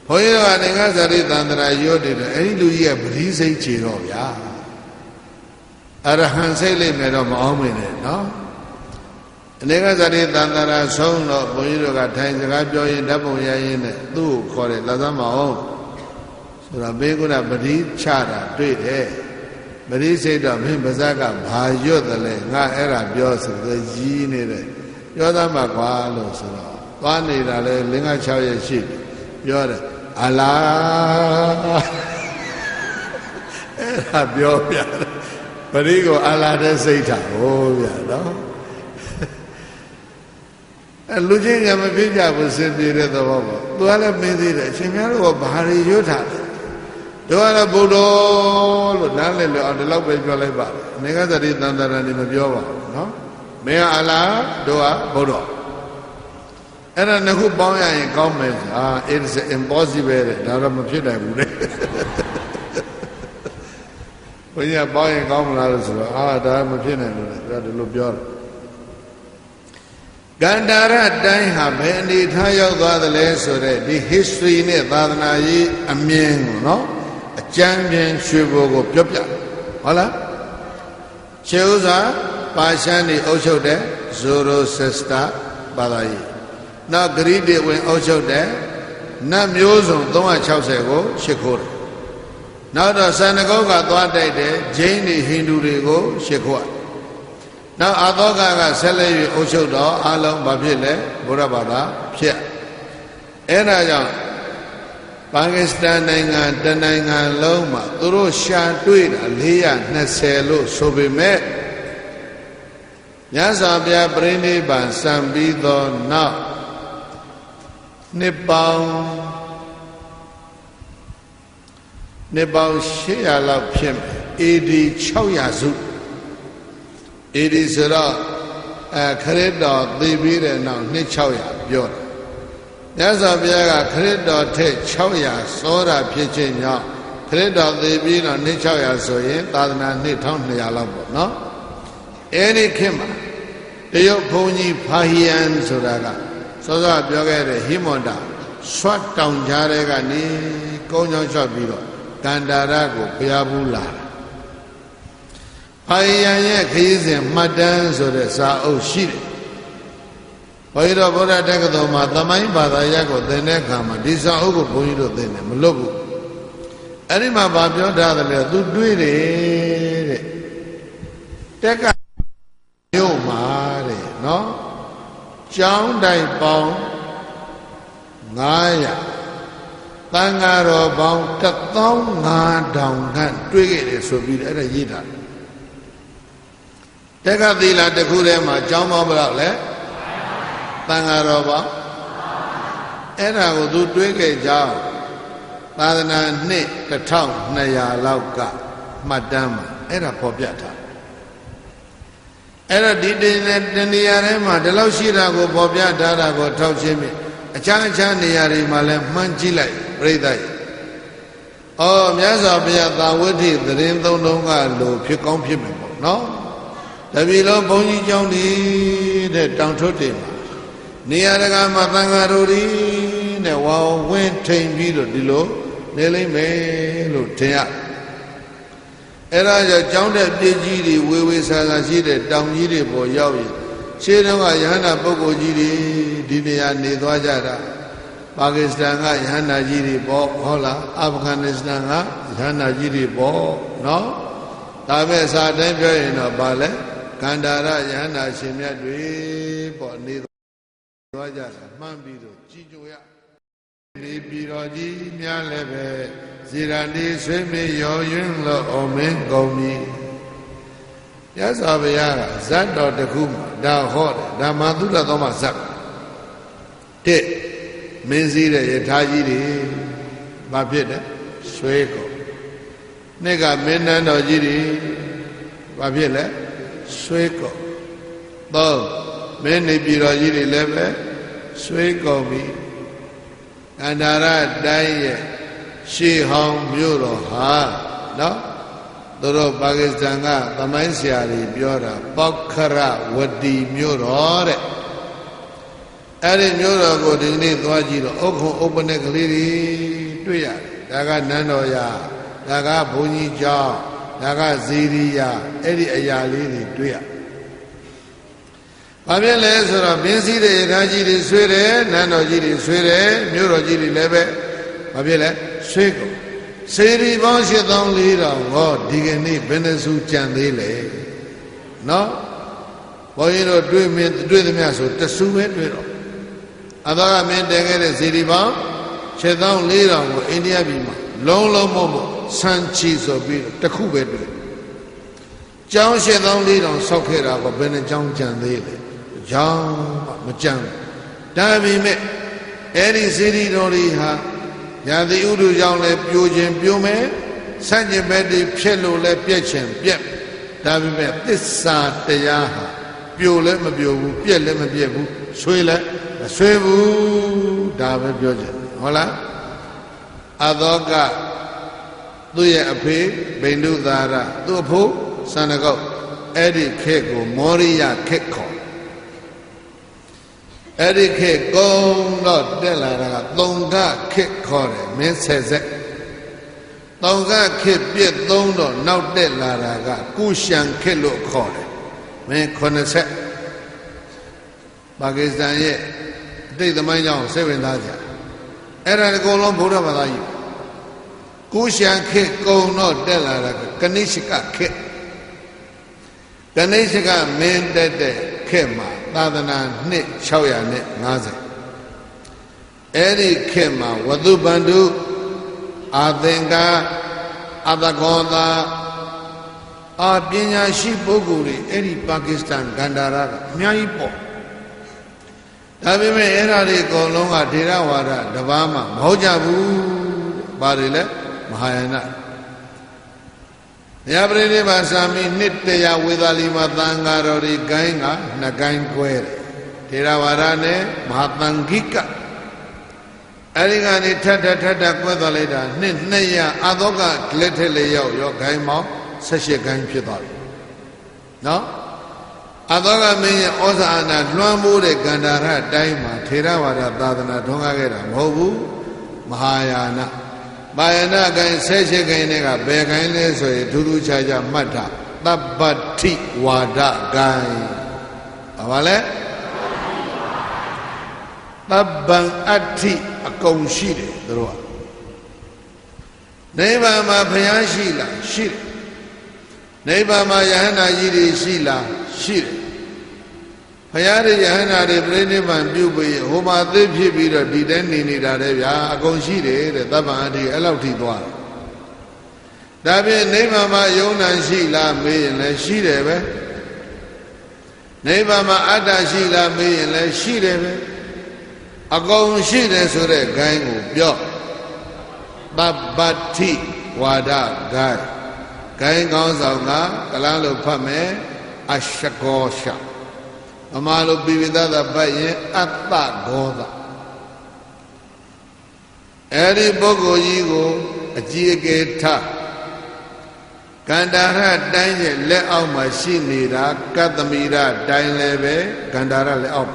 ဘုန်းကြီးတို့ကနေငါဇာတိတန္တရာရွတ်တယ်အဲ့ဒီလူကြီးကပရိစိတ်ချေတော့ဗျာအရဟံစိတ်လိမ့်မယ်တော့မအောင်မင်းနဲ့နော်အနေကဇာတိတန္တရာဆုံးတော့ဘုန်းကြီးတို့ကထိုင်စကားပြောရင်ဓာတ်ပုံရရင်နဲ့သူ့ကိုခေါ်တယ်လာသမ်းမအောင်ဆိုတော့ဘေးကုဏပရိချတာတွေ့တယ်ပရိစိတ်တော့မင်းပါဇက်ကဘာရွတ်တယ်လဲငါအဲ့ဒါပြောဆိုတော့ကြီးနေတယ်ပြောသားမှာကွာလို့ဆိုတော့သွားနေတာလဲ5-6ရက်ရှိပြီပြောတယ်အလားအဲ့ဒါပြောပြတယ်ပရိကိုအလားတဲ့စိတ်ထားဟိုးဗျာနော်အဲလူချင်းကမဖြစ်ကြဘူးစင်ပြေတဲ့သဘောပေါ့သူကလည်းမင်းသေးတယ်အရှင်များတို့ကဘာတွေရွတ်ထားလဲတို့ကတော့ဘုဒ္ဓလို့နားလည်လို့အောင်ဒီလောက်ပဲပြောလိုက်ပါအနေကသတိတန်တရာနေမပြောပါဘူးနော်မင်းကအလားတို့ကဘုဒ္ဓအဲ့ဒါနှစ်ခုပေါင်းရရင်ကောင်းမယ်it is impossible တဲ့ဒါတော့မဖြစ်နိုင်ဘူးတဲ့ဘုရားပေါင်းရင်ကောင်းမလားလို့ဆိုတော့ဒါမဖြစ်နိုင်ဘူးတဲ့ဒါဒီလိုပြောတယ်ကန္တာရတိုင်းဟာဘယ်အနေထားရောက်သွားသလဲဆိုတဲ့ဒီ history နဲ့သာသနာရေးအမြင်ကိုနော်အကျမ်းပြန်ရွှေဘိုကိုပြောပြဟုတ်လားရှေးဥစွာပါရှန်နေအုပ်ချုပ်တဲ့ဇိုရိုစက်စတာဘာသာရေးနောက်ဂရိတေဝင်အုပ်ချုပ်တဲ့နတ်မျိုးစုံ360ကိုရှ िख ိုးတယ်နောက်တော့စန္ဒကုတ်ကသွားတိုက်တဲ့ဂျိန်းတွေဟိန္ဒူတွေကိုရှ िख ိုးတယ်နောက်အာသောကဆက်လက်၍အုပ်ချုပ်တော့အလုံးဘာဖြစ်လဲဘုရားဘာသာဖြစ်အဲ့ဒါကြောင့်ပါကစ္စတန်နိုင်ငံတနိုင်ငံလုံးမှာသူတို့ရှာတွေ့တာ420လို့ဆိုပေမဲ့မြတ်စွာဘုရားပြိဋိဘံစံပြီးသောနောက်နှစ်ပေါင်း800လောက်ဖြစ်မယ် AD 600စုAD ဆိုတော့ခရစ်တော်သိပြီးတဲ့နောက်နှစ်600ပြောတယ်မြတ်စွာဘုရားကခရစ်တော်ထက်600စောတာဖြစ်ခြင်းကြောင့်ခရစ်တော်သိပြီးတော့နှစ်600ဆိုရင်သာသနာနှစ်1200လောက်ပေါ့နော်အဲဒီခေတ်မှာတရုတ်ဘုန်းကြီးဖာဟီယန်ဆိုတာကစောစောပြောခဲ့တဲ့ဟိမွန်တာဆွတ်တောင်ကြားတဲ့ကနေကုန်းချောင်းလျှောက်ပြီးတော့ကန္တာရကိုဘုရားဘူးလာဖာဟီယန်ရဲ့ခရီးစဉ်မှတ်တမ်းဆိုတဲ့စာအုပ်ရှိတယ်ဘုန်းကြီးတို့ဗုဒ္ဓတက္ကသိုလ်မှာသမိုင်းဘာသာရပ်ကိုသင်တဲ့အခါမှာဒီစာအုပ်ကိုဘုန်းကြီးတို့သင်တယ်မလွတ်ဘူးအဲ့ဒီမှာဗာပြောထားတယ်လေသူတွေးတယ်တဲ့တက်ကမြို့မှာတဲ့နော်ကျောင်းတိုက်ပေါင်း900တန်ဃာတော်ပေါင်း15000ခန့်တွေးခဲ့တယ်ဆိုပြီးအဲ့ဒါရေးထားတယ်တက္ကသီလတစ်ခုထဲမှာကျောင်းပေါင်းဘယ်လောက်လဲတန်ဃာတော်ပေါင်းအဲ့ဒါကိုသူတွေးခဲ့ကြသာသနာနှစ်1200လောက်ကမှတ်တမ်းမှာအဲ့ဒါပေါ်ပြထားအဲ့တော့ဒီတနေရာထဲမှာဒီလောက်ရှိတာကိုပေါ်ပြထားတာကိုထောက်ချင်းပြီအခြားနေရာတွေမှာလည်းမှန်းကြည့်လိုက်ပြိဿရဲ့မြတ်စွာဘုရားသာဝတိသတင်းသုံးလုံးကလိုဖြစ်ကောင်းဖြစ်မယ်ပေါ့နော်တပည့်လုံးဘုန်းကြီးကျောင်းဒီတဲ့တောင်ထွတ်တွေမှာနေရာတကာမှာသံဃာတော်တွေနဲ့ဝါဝင်းထိန်ပြီးတော့ဒီလိုနေလိမ့်မယ်လို့ထင်ရအဲ့ဒါကြောင့်ကျောင်းတဲ့ပြည်ကြီးတွေဝေဝေဆာဆာရှိတဲ့တောင်ကြီးတွေပေါ်ရောက်ရင်ရှေးတုန်းကယဟန္တာပုဂ္ဂိုလ်ကြီးတွေဒီနေရာနေသွားကြတာပါကစ္စတန်ကယဟန္တာကြီးတွေပေါ့ဟုတ်လားအာဖဂန်နစ္စတန်ကယဟန္တာကြီးတွေပေါ့နော်ဒါပဲစာတိုင်းပြောရင်တော့ဗာလဲကန္တာရယဟန္တာရှင်မြတ်တွေပေါ့နေသွားကြတာမှန်းပြီးတော့ကြည်ကြိုရနေပြည်တော်ကြီးများလည်းပဲဇေရဏီဆွေးမြေရောယွန်းလို့အောင်မင်းကုန်ပြီရသော်ဘုရားကဇတ်တော်တစ်ခုမှာဒါဟောတယ်ဓမ္မသုတ္တသောမှာဇတ်တဲ့မင်းစည်းတဲ့ယထာကြီးတွေဘာဖြစ်တယ်ဆွဲကုန်နှစ်ကမင်းနန်းတော်ကြီးတွေဘာဖြစ်လဲဆွဲကုန်သုံးမင်းနေပြည်တော်ကြီးတွေလည်းပဲဆွဲကုန်ပြီကန္တာရတိုင်းရဲ့ရှေးဟောင်းမြို့တော်ဟာနော်သူတို့ပါကစ္စတန်ကသမိုင်းဆရာတွေပြောတာပောက္ခရဝတီမြို့တော်တဲ့ အဲ့ဒီမျိုးတော်ကိုဒီနေ့သွားကြည့်တော့ဥက္ခုံဥပနဲ့ကလေးတွေတွေ့ရတယ်ဒါကနန်းတော်ရဒါကဘုန်းကြီးကျောင်းဒါကဇီရိယအဲ့ဒီအရာလေးတွေတွေ့ရဘာဖြစ်လဲဆိုတော့ဘင်းစည်းတဲ့ရထားကြီးတွေဆွေးတယ်နန်းတော်ကြီးတွေဆွေးတယ်မြို့တော်ကြီးတွေလည်းပဲဘာဖြစ်လဲဆွေးကုန်စေရီပေါင်း8400ဟောဒီကနေ့ဘယ်နှစုကြံသေးလဲနော်ဘုန်းကြီးတို့တွေ့သမျှဆိုတစုပဲတွေ့တော့အသောကမင်းတင်ခဲ့တဲ့စေရီပေါင်း7400ကိုအိန္ဒိယပြည်မှာလုံးလုံးမဟုတ်ဆန်ချီဆိုပြီးတခုပဲတွေ့ကျောင်း7400ဆောက်ခဲ့တာကဘယ်နှကျောင်းကြံသေးလဲကျောင်းမကြံဒါပေမဲ့အဲ့ဒီစေရီတော်တွေဟာရာသီဥတုကြောင့်လည်းပြိုခြင်းပြိုမယ်ဆန့်ကျင်ဘက်တွေဖြစ်လို့လည်းပြက်ခြင်းပြက်ဒါပေမဲ့သစ္စာတရားဟာပြိုလည်းမပြိုဘူးပြက်လည်းမပြက်ဘူးဆွေးလည်းမဆွေးဘူးဒါပဲပြောချင်ဟုတ်လားအသောကသူ့ရဲ့အဖေဗိန္ဒုသာရသူ့အဖိုးစန္ဒကုတ်အဲ့ဒီခေတ်ကိုမောရိယခေတ်ခေါ်အဲ့ဒီခေတ်ကုန်းတော့တက်လာတာကသုံကခေတ်ခေါ်တယ်မင်းဆက်ဆက်သုံကခေတ်ပြည့်သုံးတော့နောက်တက်လာတာကကုရှံခေတ်လို့ခေါ်တယ်မင်း90ပါကစ္စတန်ရဲ့အတိတ်သမိုင်းကြောင့်စိတ်ဝင်စားကြအဲ့ဒါအကုန်လုံးဗုဒ္ဓဘာသာကြီးကုရှံခေတ်ကုန်းတော့တက်လာတာကကနိရှကခေတ်ကနိရှကမင်းတက်တဲ့ခေတ်မှာသာသနာနှစ်650အဲ့ဒီခေတ်မှာဝသုပန္တုအာသင်္ကာအတကောသာပညာရှိပုဂ္ဂိုလ်တွေအဲ့ဒီပါကစ္စတန်ဂန္ဓာရကအများကြီးပေါ့ဒါပေမဲ့အဲ့ဒါတွေအကုန်လုံးကထေရဝါဒတပါးမှမဟုတ်ကြဘူးဘာတွေလဲမဟာယာနဘုရားပရိနိဗ္ဗာန်စာမီနှစ်100ဝေသာလီမှာသံဃာတော်တွေဂိုင်းကနှစ်ဂိုင်းကွဲတယ်ထေရဝါဒနဲ့မဟာသံဃိကအဲ့ဒီကနေထပ်ကွဲသွားလိုက်တာနှစ်200အသောကလက်ထက်လေးရောက်ရောဂိုင်းပေါင်း18ဂိုင်းဖြစ်သွားပြီနော်အသောကမင်းရဲ့ဩဇာအာဏာလွှမ်းမိုးတဲ့ကန္တာရတိုင်းမှာထေရဝါဒသာသနာထွန်းကားခဲ့တာမဟုတ်ဘူးမဟာယာနပါယနာကိုင်း16ကိုင်းတွေကဘယ်ကိုင်းလဲဆိုရင်ထူးထူးခြားခြားမှတ်တာသဗ္ဗတိဝါဒကိုင်းဘာလဲသဗ္ဗံအဋ္ဌိအကုန်ရှိတယ်သူတို့ကနိဗ္ဗာန်မှာဘုရားရှိလားရှိတယ်နိဗ္ဗာန်မှာယဟန္တာကြီးတွေရှိလားရှိတယ်ဘုရားရဲ့ယဟန္တာတွေပြိဋိဘံပြုပြီးဟိုမှာသိဖြစ်ပြီးတော့ဒီတိုင်းနေနေတာတဲ့ဗျာအကုန်ရှိတယ်တဲ့သဗ္ဗံအဋ္ဌိအဲ့လောက်ထိသွားတယ်ဒါဖြင့်နိဗ္ဗာန်မှာယုံနာရှိလားမေးရင်လည်းရှိတယ်ပဲနိဗ္ဗာန်မှာအတ္တရှိလားမေးရင်လည်းရှိတယ်ပဲအကုန်ရှိတယ်ဆိုတဲ့ဂိုင်းကိုပြောသဗ္ဗတိဝါဒဂိုင်းဂိုင်းကောင်းဆောင်ကကလားလို့ဖတ်မယ်အရှကောရှအမလိုပိဝိသသဖတ်ရင်အတ္တဂောသအဲ့ဒီပုဂ္ဂိုလ်ကြီးကိုအကြည်အကယ်ထကန္တာရတိုင်းရဲ့လက်အောက်မှာရှိနေတာကတ္တမိရတိုင်းလည်းပဲကန္တာရလက်အောက်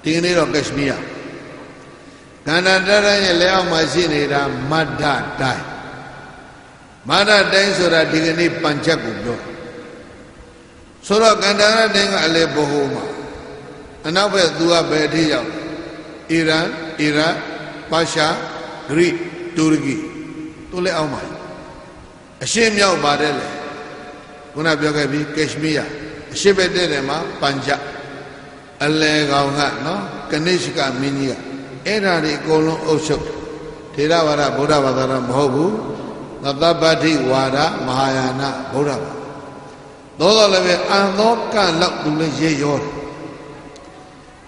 ဒီနေ့တော့ကက်ရှမီးယားကန္တာရရဲ့လက်အောက်မှာရှိနေတာမဒ္ဒတိုင်းမဒ္ဒတိုင်းဆိုတာဒီကနေ့ပัญချက်ကိုပြောဆိုတော့ကန္တာရတိုင်းကအလေဘဟုမှာအနောက်ဘက်သူကဘယ်အထိရောက်အီရန်အီရတ်ပါရှားဂရိတူရကီသူလည်းအောက်မှာအရှေ့မြောက်ပါတယ်လေခုနပြောခဲ့ပြီးကက်ရှမီးယားအရှေ့ဘက်တဲ့တယ်မှာပัญချက်အလဲကောင်ကနော်ကနိရှကမင်းကြီးကအဲ့ဓာတွေအကုန်လုံးအုပ်ချုပ်ထေရဝါဒဗုဒ္ဓဘာသာတော့မဟုတ်ဘူးသဗ္ဗတိဝါဒမဟာယာနဗုဒ္ဓဘာသာသို့တော်လည်းပဲအသောကလောက်သူလည်းရေရောတယ်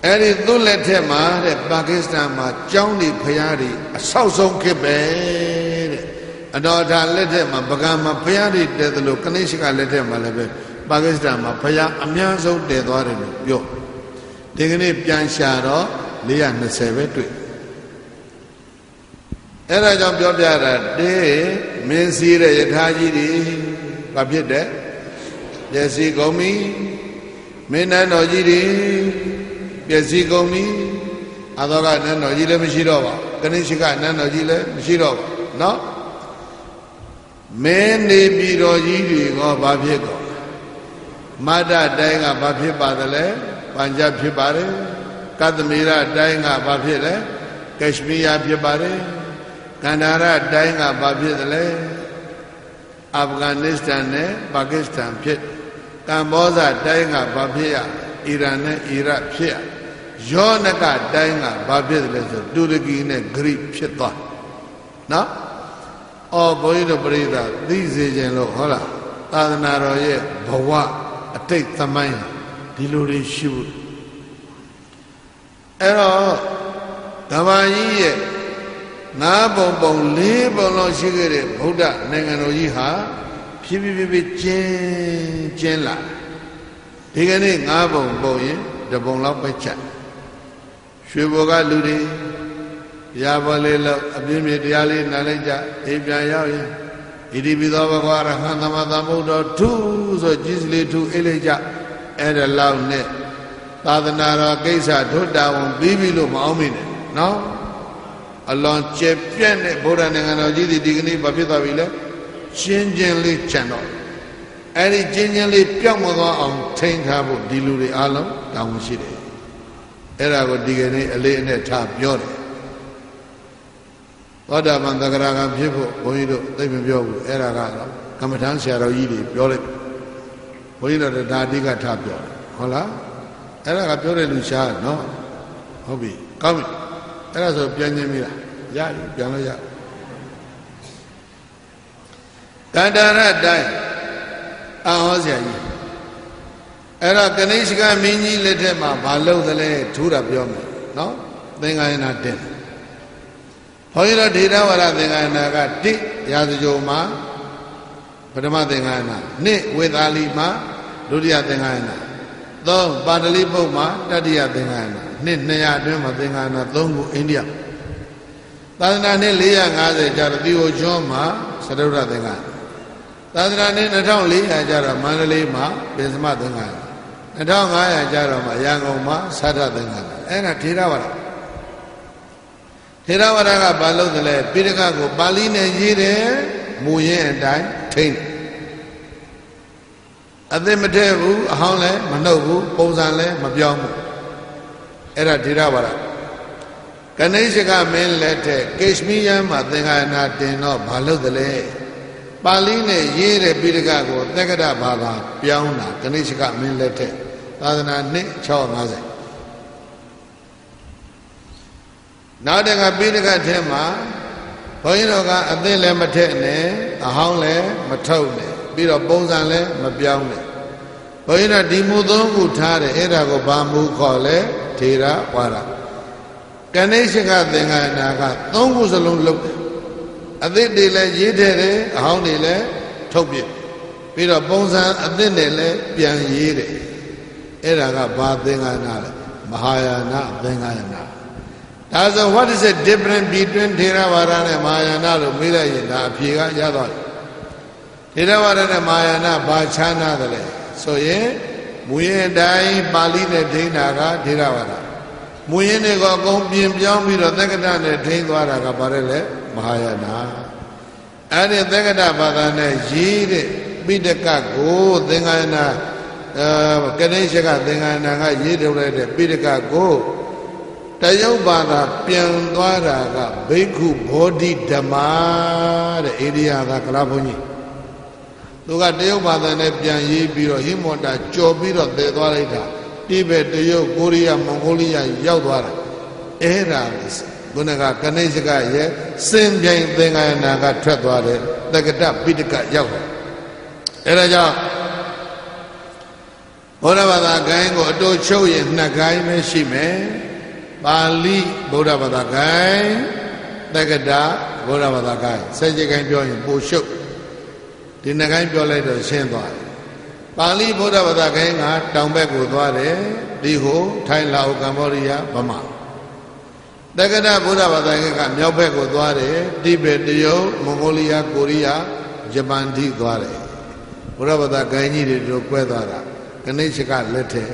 အဲ့ဒီသူ့လက်ထက်မှာတဲ့ပါကစ္စတန်မှာကျောင်းတွေဖျားတွေအဆောက်ဆုံးခေတ်ပဲတဲ့အတော်ဒါလက်ထက်မှာပကံမှာဖျားတွေတည်သလိုကနိရှကလက်ထက်မှာလည်းပဲပါကစ္စတန်မှာဖျားအများဆုံးတည်သွားတယ်လို့ပြောဒီကနေ့ပြန်ရှာတော့420ပဲတွေ့အဲ့ဒါကြောင့်ပြောပြတာတေးမင်းစည်းတဲ့ယထာကြီးတွေဘာဖြစ်တဲ့ယစီကုန်ပြီမင်းနန်းတော်ကြီးတွေ ပျက်စီးကုန်ပြီအသောကနန်းတော်ကြီးလည်းမရှိတော့ပါကနိရှိကနန်းတော်ကြီးလည်းမရှိတော့ပါနော်မင်းနေပြည်တော်ကြီးတွေကဘာဖြစ်ကုန်မတ္တတိုင်းကဘာဖြစ်ပါသလဲပัญจဖြစ်ပါတယ်ကသမေရတိုင်းကဘာဖြစ်လဲကက်ရှမီးယားဖြစ်ပါတယ်ကန္ဓာရတိုင်းကဘာဖြစ်သလဲအာဖဂန်နစ္စတန်နဲ့ပါကစ္စတန်ဖြစ်ကမ္ဘောဇတိုင်းကဘာဖြစ်ရအီရန်နဲ့အီရတ်ဖြစ်ရယောနကတိုင်းကဘာဖြစ်သလဲဆိုတူရကီနဲ့ဂရိဖြစ်သွားနော်အော်ဘုန်းကြီးတို့ပြိဿသိစေခြင်းလို့ဟုတ်လားသာသနာတော်ရဲ့ဘဝအတိတ်သမိုင်းဒီလိုတွေရှိဘူးအဲ့တော့ကမ္ဘာကြီးရဲ့9ပုံပုံ4ပုံလောက်ရှိခဲ့တဲ့ဗုဒ္ဓနိုင်ငံတော်ကြီးဟာဖြည်းဖြည်းကျင်းလာဒီကနေ့9ပုံပုံရင်1ပုံလောက်ပဲချက်ရွှေဘော်ကလူတွေရာဘော်လေးလောက်အပြင်းပြတရားလေးနားလိုက်ကြအိမ်ပြန်ရောက်ရင်ဣတိပိသောဘဂဝါရဟံသမသမုဒ္ဒောထုဆိုကြီးစလေးထုအိတ်လိုက်ကြအဲ့ဒါလောက်နဲ့သာသနာတော်ကိစ္စဒုတာဝန်ပြီးပြီလို့မအောင်မိနဲ့နော်အလွန်ကျက်ပြန့်တဲ့ဗုဒ္ဓနိုင်ငံတော်ကြီးဒီကနေ့ဘာဖြစ်သွားပြီလဲချင်းချင်းလေးချန်တော့အဲ့ဒီချင်းချင်းလေးပြောင်းမသွားအောင်ထိန်းထားဖို့ဒီလူတွေအားလုံးတာဝန်ရှိတယ်အဲ့ဒါကိုဒီကနေ့အလေးအနက်ထားပြောတယ်သောတာပန်သဂရကံဖြစ်ဖို့ဘုန်းကြီးတို့သိမပြောဘူးအဲ့ဒါကတော့ကမ္မထမ်းဆရာတော်ကြီးတွေပြောလိုက်ဘုန်းကြီးတို့ဒါအဓိကထားပြောတယ်ဟုတ်လားအဲ့ဒါကပြောတဲ့လူရှားနော်ဟုတ်ပြီကောင်းပြီအဲ့ဒါဆိုပြန်ခြင်းပြီလားရပြီပြန်လို့ရတန္တရတိုင်းအာဟောဆရာကြီးအဲ့တော့ကနိရှကမင်းကြီးလက်ထက်မှာမလုပ်သလဲထူးတာပြောမယ်နော်သင်္ကာယနာတင်ဘုန်းကြီးတို့ဒေတာဝရသင်္ကာယနာက1ရာဇကြိုမှာပထမသင်္ကာယနာ2ဝေသာလီမှာဒုတိယသင်္ကာယနာ3ပါဠိပုတ်မှာတတိယသင်္ကာယနာ200အတွင်းမှာသင်္ကာယနာ3ခုအိန္ဒိယသာသနာနှစ်450ကျတော့ဒီဟိုကျွန်းမှာသရုဒ္ဓသင်္ကာယသာသနာနှစ်2400ကျတော့မန္တလေးမှာပိစမသင်္ကာယ2500ကျတော့မှရန်ကုန်မှာသတ္တသင်္ကာယအဲ့ဒါထေရဝါဒထေရဝါဒကဘာလို့လဲပိဋကကိုပါဠိနဲ့ရေးတယ်မူရင်းအတိုင်းထိန်းအသိမထဲဘူးအဟောင်းလည်းမနှုတ်ဘူးပုံစံလည်းမပြောင်းဘူးအဲ့ဒါထေရဝါဒကနိရှကမင်းလက်ထက်ကက်ရှမီးယားမှာသင်္ကာယနာတင်တော့ဘာလို့လဲပါဠိနဲ့ရေးတဲ့ပိဋကကိုသက္ကတဘာသာပြောင်းတာကနိရှကမင်းလက်ထက်သာသနာနှစ်650နောက်တကပိဋကထဲမှာဘုန်းကြီးတို့ကအသိလည်းမထက်နဲ့အဟောင်းလည်းမထုတ်နဲ့ပြီးတော့ပုံစံလည်းမပြောင်းနဲ့ဘုန်းကြီးတို့ဒီမူသုံးခုထားတယ်အဲ့ဒါကိုဘာမူခေါ်လဲထေရဝါဒကနိရှကသင်္ကာယနာက3ခုစလုံးလုပ်တယ်အသစ်တွေလည်းရေးထဲတယ်အဟောင်းတွေလည်းထုတ်ပြပြီးတော့ပုံစံအသစ်နဲ့လည်းပြန်ရေးတယ်အဲ့ဒါကဘာသင်္ကာယနာလဲမဟာယာနသင်္ကာယနာဒါဆို what is the difference between ထေရဝါဒနဲ့မဟာယာနလို့မေးလိုက်ရင်ဒါအဖြေကရသွားတယ်ထေရဝါဒနဲ့မဟာယာနဘာခြားနာတယ်လဲဆိုရင်မူရင်းတိုင်းပါဠိနဲ့ထိန်းတာကထေရဝါဒမူရင်းတွေကအကုန်ပြင်ပြောင်းပြီးတော့သက္ကတနဲ့ထိန်းသွားတာကဘာလဲမဟာယာနအဲ့ဒီသက္ကတဘာသာနဲ့ရေးတဲ့ပိဋကကိုသင်္ကာယနာကနိရှကသင်္ကာယနာကရေးထုတ်လိုက်တဲ့ပိဋကကိုတရုတ်ဘာသာပြန်သွားတာကဘိက္ခုဘောဓိဓမ္မတဲ့အိန္ဒိယကကလာဘုန်းကြီးသူကတရုတ်ဘာသာနဲ့ပြန်ရေးပြီးတော့ဟိမောတာကြော်ပြီးတော့တည်သွားလိုက်တာတိဘက်တရုတ်ကိုရီးယားမွန်ဂိုလီးယားရောက်သွားတာအဲ့ဒါဘုန်းကကနိရှကရဲ့စင်ပြိုင်သင်္ကာယနာကထွက်သွားတယ်တက္ကတပိဋကရောက်တယ်အဲ့ဒါကြောင့်ဘုရားဘာသာဂိုင်းကိုအတူချုပ်ရင်2ဂိုင်းပဲရှိမယ်ပါဠိဗုဒ္ဓဘာသာဂိုင်းတက္ကတဗုဒ္ဓဘာသာဂိုင်းစัจ jai ဂိုင်းပြောရင်ပိုရှုပ်ဒီ2ဂိုင်းပြောလိုက်တော့ရှင်းသွားတယ်ပါဠိဗုဒ္ဓဘာသာဂိုင်းကတောင်ဘက်ကိုသွားတယ်ဒီဟိုထိုင်းလာအိုကမ္ဘောဒီးယားဗမာတက္ကတဗုဒ္ဓဘာသာဂိုင်းကမြောက်ဘက်ကိုသွားတယ်တိဘက်တရုတ်မွန်ဂိုလီးယားကိုရီးယားဂျပန်ထိသွားတယ်ဘုရားဘာသာဂိုင်းကြီးတွေတို့ကွဲသွားတာကနိရှကလက်ထက်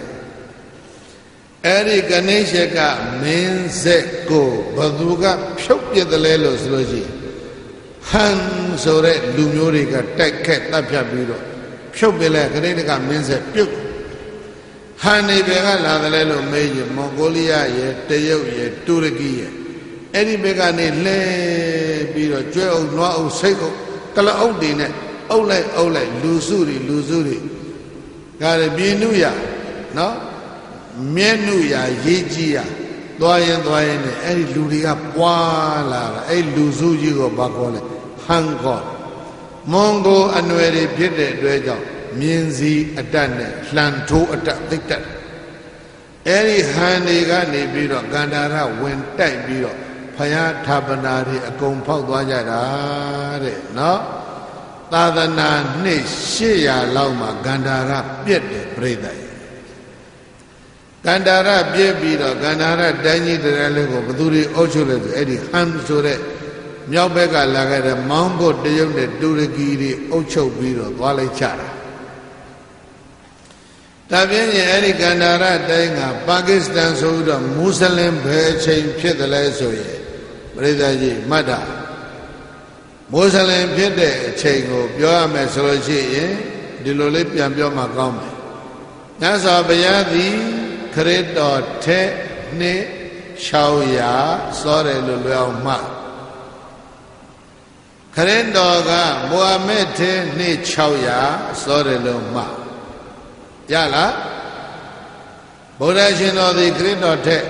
Eri Ganeshaka means go, Baduga, Shop the Lelo Sloji. Han Sore Lumurica, Tech Cat, Tapia Biro. Shopela, Ganeka means a puke. Hani Bega, La Lelo Major, Mongolia, ye, Teo, ye, Turaki. Eri Begani Le Biro, Joe, Noa, Sego, Kala Odine, Ole, Lusuri. Got a Binuya, no? Menuya, Yejia, Doyen, any Ludia, Wala, a Luzu, Yigo, Bakole, Hanko, Mongo, Anueri, Piede, Dwejo, Mienzi, Adane, Lanto, Attack. Any Handigani Biro, Gandara, went time Biro, Paya Tabanari, a compound Wajara, no? Tadana, Nishia, Lama, Gandara, Piede, Breda. Gandara Bibira, Gandara, Dani, the Religo, Baduri, Ochulet, Eddie, Hansure, Myabega, Laga, Mambo, Dejum, the Duragiri, Ocho Biro, Wale Chara. Tabian, Eddie Gandara, Danga, Pakistan, Soda, Muslim, Chain, Piedalesoye, Bredaji, Mada. Muslim Piede, Chago, Bioma, Solochi, Dilolipia, Bioma Gome. Nasa Bayadi. Credo te ne Shauya, sorry, Luluama. Credo ga Mohamed te ne Chauya, sorry, Luma. Yala Bodashin of the Credo te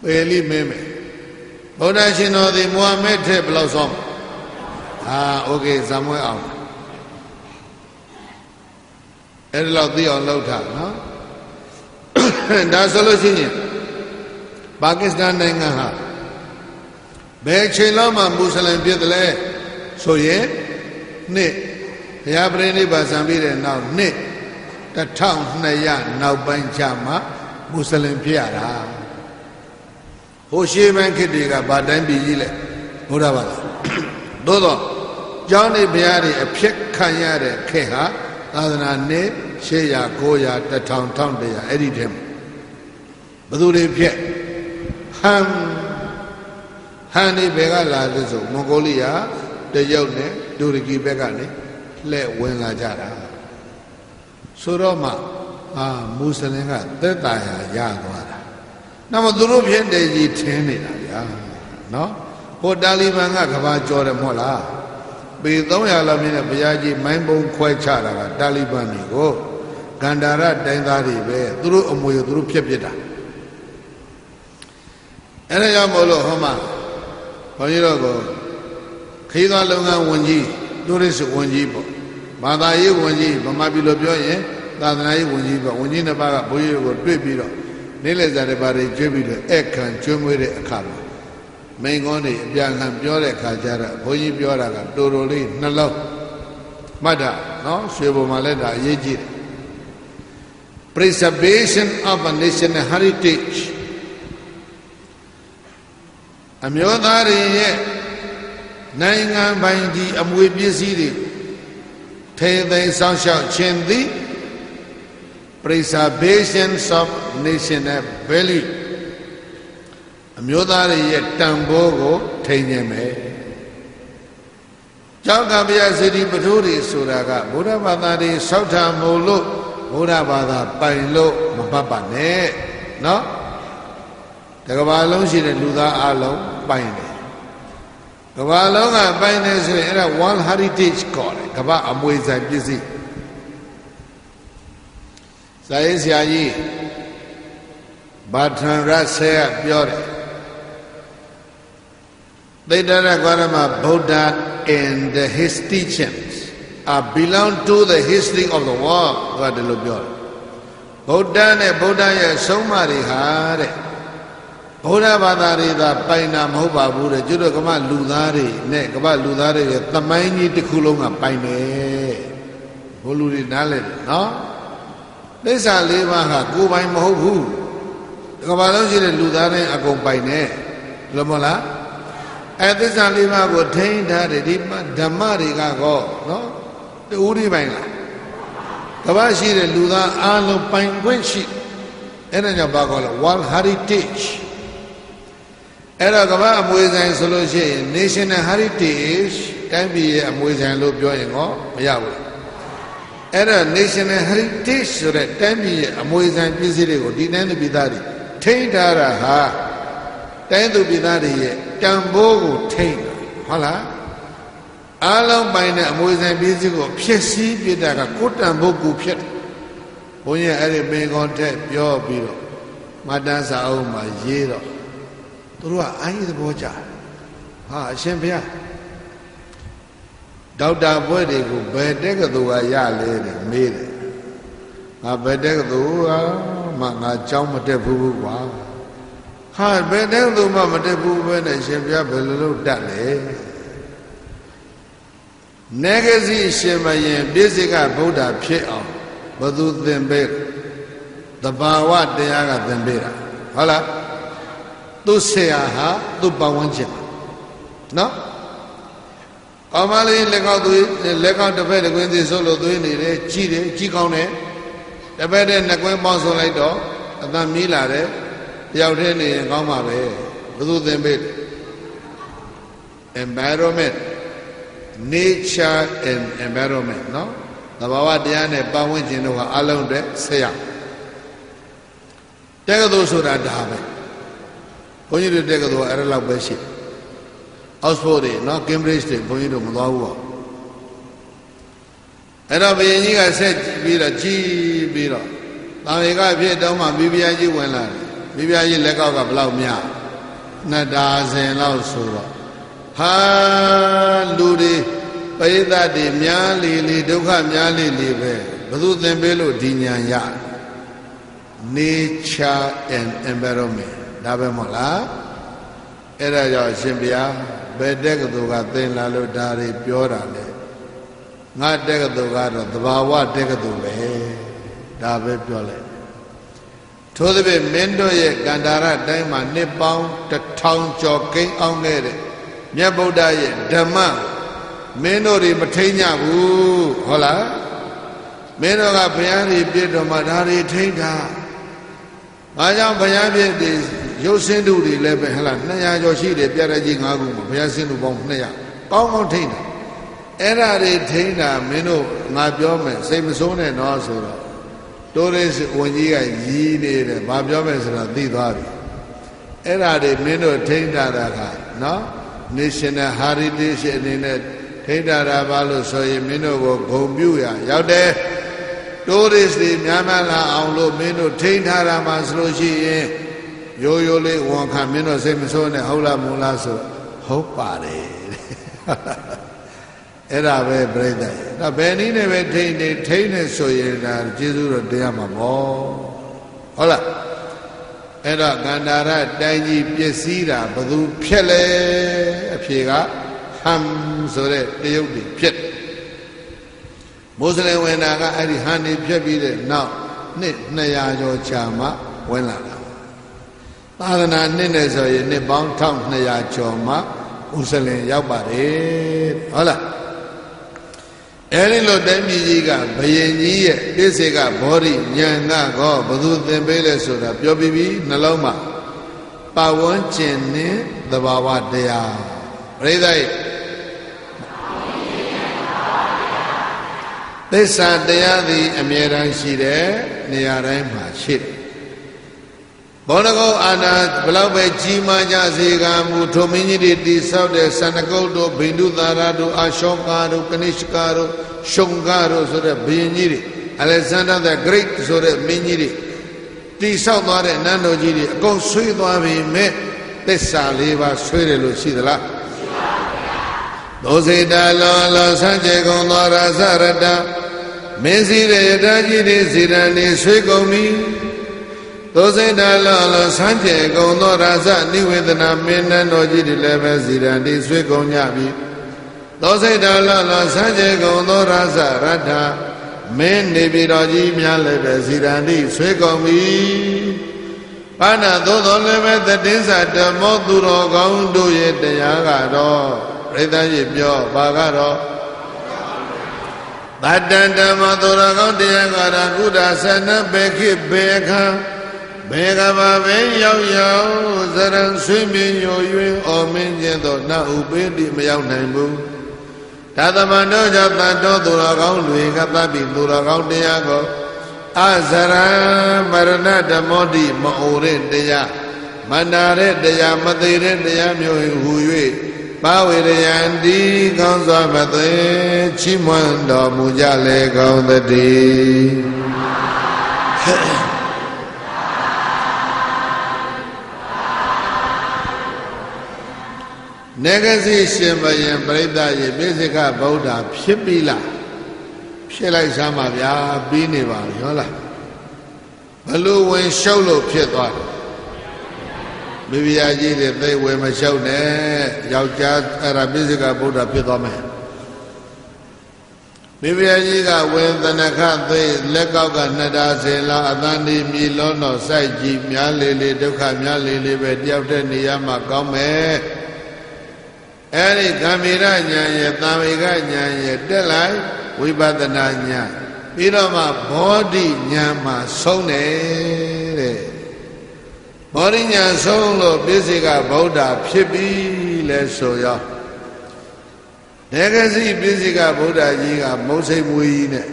Really meme. Bodashin of the Mohamed te blossom. Ah, okay, somewhere out. Every lot the on low time, no? That's solution. Pakistan Nangaha. Bechilama Muslim Piedale. So ye, ne, Yabreni Basambire now, ne, the town Naya, now Banchama, Muslim Piara. Hoshi Mankitiga, Badam Bile, Mudavada. Dodo, Johnny Biari, a Piek Kanyare, Keha. Adana ne, Shea, Goya, the town, they are edit him. Baduri Piet Hani Bega Lazo, Mongolia, the Yone, Duriki Begani, let win La Jara. Suroma, Musalinga, that I have Yagwara. Now, Durupian de Tenida, no? What Dalibanga Kava Jordan Mola. Be don't allow me to be a mindbone quite chara, Dalibani go, Gandara, Dandari, through Omoyo, through Piepita. And I am Molo Homa, Panirogo, Kida Longa Wanji, Doris Wanjibo, Madayi Wanji, Mamabilo Bioye, Danai Wanjiba, Wanjina Baga, Boyo, Tribiro, Niles at about a Jubilo, Ekan, Jumwere, Akaba. Mengoni, Biangan, Biore, Kajara, Boyi Biora, Doroli, Nalo, Mada, no, Shivo Maleda, Yeji. Preservation of a national heritage. Amyodari, Nangan Bindi, Amwe Bizidi, Tede Sanshao Chendi, preservation of national value. Amyodari yet Tambogo, Tanyame. Chakabia City Paturi Suraga, Buddha Badari, Sauta Molo, Buddha Bada, Pailo, Mapapane, no? The Gabalon she didn't do that alone, Pine. Gabalonga, Pine is in one heritage called Kaba Amweza busy. Says Yayi, Batan Rasea, Biore. They don't Guarama Buddha and his teachings belong to the history of the world. Buddha and Buddha Somari Hare Buddha Badari the Paina Moba Buddha Judakama Ludari, Nekaba Ludari, Tamaini Tikulunga Paine Buluri Nale, no? This are Livaha, go by Mohu. The Kabalosi Ludare Agompaine, Lamola. At this Alima would take that Damari go, no? The Uri Banga. ကမ္ဘာရှိတဲ့လူသားအားလုံးပိုင်ခွင့်ရှိအဲ့ဒါကြောင့်ဘာခေါ်လဲ World Heritage အဲ့တော့ကမ္ဘာအမွေဆိုင်ဆိုလို့ရှိရင် National Heritage တိုင်းပြည်ရဲ့အမွေဆိုင်လို့ပြောရင်ကောမရဘူးအဲ့တော့ National Heritage ဆိုတဲ့တိုင်းပြည်ရဲ့အမွေဆိုင်ပစ္စည်းတွေကိုဒီတိုင်းသူပြည်သားတွေထိန်းထားတာဟာတိုင်းသူပြည်သားတွေရဲ့တန်ဖိုးကိုထိန်းဟုတ်လားအားလုံးပိုင်တဲ့အမွေဆိုင်ပစ္စည်းကိုဖြစ်စည်းပြတာကကိုယ်တန်ဖိုးကိုဖြစ်တယ်ဘုန်းကြီးအဲ့ဒီပင်ကောထက်ပြောပြီးတော့မတန်းစာအုပ်မှာရေးတော့သူတို့ကအိုင်းသဘောကြဟာအရှင်ဘုရားဒေါက်တာဘွဲ့တွေကိုဘယ်တက်ကသူကရလဲတဲ့မေးတယ်ငါဘယ်တက်ကသူကမှငါကြောင်းမတက်ဘူးကွာဟာဘယ်တက်ကသူမှမတက်ဘူးပဲနဲ့ရှင်ဘုရားဘယ်လိုလုပ်တတ်လဲနေကစီရှင်မယင်ပြည့်စကဗုဒ္ဓဖြစ်အောင်ဘသူသင်ပေးသဘာဝတရားကသင်ပေးတာဟုတ်လားသူဆရာဟာသူပတ်ဝန်းကျင်နော်အမလေးလက်ကောက်သွေးလက်ကောက်တစ်ဖက်တစ်ကွင်းသေးဆုပ်လို့သွေးနေတယ်ကြီးတယ်ကြီးကောင်းတယ်တစ်ဖက်တဲ့နှစ်ကွင်းပေါင်းဆုပ်လိုက်တော့အသက်မီးလာတယ်တယောက်တည်းနေရင်ကောင်းပါပဲဘသူသင်ပေး environment nature and environment နော်သဘာဝတရားနဲ့ပတ်ဝန်းကျင်တို့ဟာအလုံးတဲ့ဆရာတက္ကသိုလ်ဆိုတာဒါပဲဘုန်းကြီးတို့တက္ကသိုလ်အဲ့ဒါလောက်ပဲရှိအောက်စဖို့တွေနော်ကင်ဘရစ်တွေဘုန်းကြီးတို့မသွားဘူးပေါ့အဲ့တော့ဘုရင်ကြီးကဆက်ပြီးတော့ကြီးပြီးတော့တာဝေကဖြစ်တော့မှမိဖုရားကြီးဝင်လာတယ်မိဖုရားကြီးလက်ကောက်ကဘလောက်များနှစ်ဒါဇင်လောက်ဆိုတော့ဟာလူတွေပရိသတ်တွေများလေလေဒုက္ခများလေလေပဲဘသူသင်ပေးလို့ဒီညာရ nature and environment ဒါပဲမဟုတ်လားအဲ့ဒါကြောင့်ရှင်ဘုရားဘယ်တက်ကသူကသင်လာလို့ဒါတွေပြောတာလေငါတက်ကသူကတော့သဘာဝတက်ကသူပဲဒါပဲပြောလိုက်ထို့သဖြင့်မင်းတို့ရဲ့ကန္တာရတိုင်းမှာနှစ်ပေါင်း1000ကျော်ကိန်းအောင်ခဲ့တဲ့မြတ်ဗုဒ္ဓရဲ့ဓမ္မမင်းတို့တွေမထိန်ကြဘူးဟုတ်လားမင်းတို့ကဘုရားတွေပြည့်တော်မှာဒါတွေထိန်တာဘာကြောင့်ဘုရားပြည့်တွေရုပ်စင်းတို့တွေလည်းပဲဟလား200ကျော်ရှိတယ်ပြရကြီး9ခုမှာဘုရားစင်းတို့ပေါင်း200ကောင်းကောင်းထိန်တာအဲ့ဒါတွေထိန်တာမင်းတို့ငါပြောမယ်စိတ်မဆိုးနဲ့တော့ဆိုတော့တိုးရစ်ဝန်ကြီးကရီးနေတယ်ဘာပြောမယ်ဆိုတော့သိသွားပြီအဲ့ဒါတွေမင်းတို့ထိန်တာကနော် National Heritage အနေနဲ့ထိန်တာဘာလို့ဆိုရင်မင်းတို့ကိုဂုဏ်ပြုရရောက်တယ်တိုးရစ်တွေများများလာအောင်လို့မင်းတို့ထိန်ထားတာမှဆိုလို့ရှိရင်ရိုးရိုးလေးဝန်ခံမင်းတို့စိတ်မဆိုးနဲ့ဟုတ်လားမလားဆိုဟုတ်ပါတယ်အဲ့ဒါပဲပြိဿရဲ့ဒါဘယ်နည်းနဲ့ပဲထိနေဆိုရင်ဒါကျေးဇူးတော်တရားမှာပေါ့ဟုတ်လားအဲ့တော့ကန္တာရတိုင်းကြီးပျက်စီးတာဘသူဖြစ်လဲအဖြေကဟမ်ဆိုတဲ့တရုတ်တွေဖြစ်မွတ်စလင်ဝင်တာကအဲ့ဒီဟန်နေဖြစ်ပြီးတဲ့နောက်နှစ်200ကျော်ကြာမှဝင်လာတာသာသနာနှစ်နဲ့ဆိုရင်နှစ်ပေါင်း1200ကျော်မှမွတ်စလင်ရောက်ပါတယ်ဟုတ်လားအဲဒီလိုတိုင်းပြည်ကြီးကဘယင်ကြီးရဲ့ပြစ္ဆေကဘောဓိဉာဏ်ကကောဘသူသင်ပေးလဲဆိုတာပြောပြီးပြီနှလုံးမှာပဝန်းကျင်နဲ့သဘာဝတရားပရိသတ်သစ္စာတရားသည်အမြဲတမ်းရှိတယ်နေရာတိုင်းမှာရှိတယ်ဘောဓဂုတ်အာနာဘလောက်ပဲကြီးမားကြစေကမူထိုမင်းကြီးတွေတိဆောက်တဲ့စန္ဒကုတ်တို့ဘိန္ဒုသာရတို့အာရှောကာတို့ကနိရှကာတို့ရှုံကာတို့ဆိုတဲ့ဘုရင်ကြီးတွေ Alexander the Great ဆိုတဲ့မင်းကြီးတွေတိဆောက်သွားတဲ့နန်းတော်ကြီးတွေအကုန်ဆွေးသွားပြီမဲ့သစ္စာ၄ပါးဆွေးတယ်လို့ရှိသလားရှိပါဗျာသောစေတလောလောဆန့်ကျင်ကုန်သောရာဇရတမင်းစည်းတဲ့ယထာကြီးတွေဇေရန်တွေဆွေးကုန်ပြီသောစိတ်တလောလောဆန်းကျင်ကုန်သောရာဇနိဝေဒနာမင်းနန်းတော်ကြီးတွေလည်းပဲဇီရန်တိဆွေးကုန်ကြပြီသောစိတ်တလောလောဆန်းကျင်ကုန်သောရာဇရတ္ထမင်းနေပြည်တော်ကြီးများလည်းပဲဇီရန်တိဆွေးကုန်ပြီဘာနာသို့တော်လည်းပဲတတိစ္ဆာဓမ္မောသူတော်ကောင်းတို့ရဲ့တရားကတော့ပြိဿကြီးပြောဘာကတော့ Badanda Madura Gaudiagara Guda Sana Beki Beka Beka Ben Yao Yao Zaran Swimming Yoyu Omin Yendo Na Ubedi Mayao Nambu Tadamano Jatato Dura Gaudi Katabi Dura Gaudiago Azara Maranada Modi Maure Deya Manare Deya Madire Deya Myo Huye Pawirayandi Gansabate Chimando Mujale Gaudati Negasi Shimbayan Breda Yebizika Boda Pipila Shilai Samavya Biniva Yola Balu when Sholo Pitwa Bibiyaji they were my show ne Yauja Arabizika Buddha Pitome Bibiyaji when the Naka they Lekauga Nada Zela Adani Milono Saiji Mialili Duka Mialili Vediavde Niyama Gome Eri Kamira Nyanya Tamiga Nyanya Delai Wibadana Nya Pirama Body Nyama Sone Morinya Solo Bisika Buddha Pipi Lesoya Negasi Bisika Buddha Yiga Mose Muine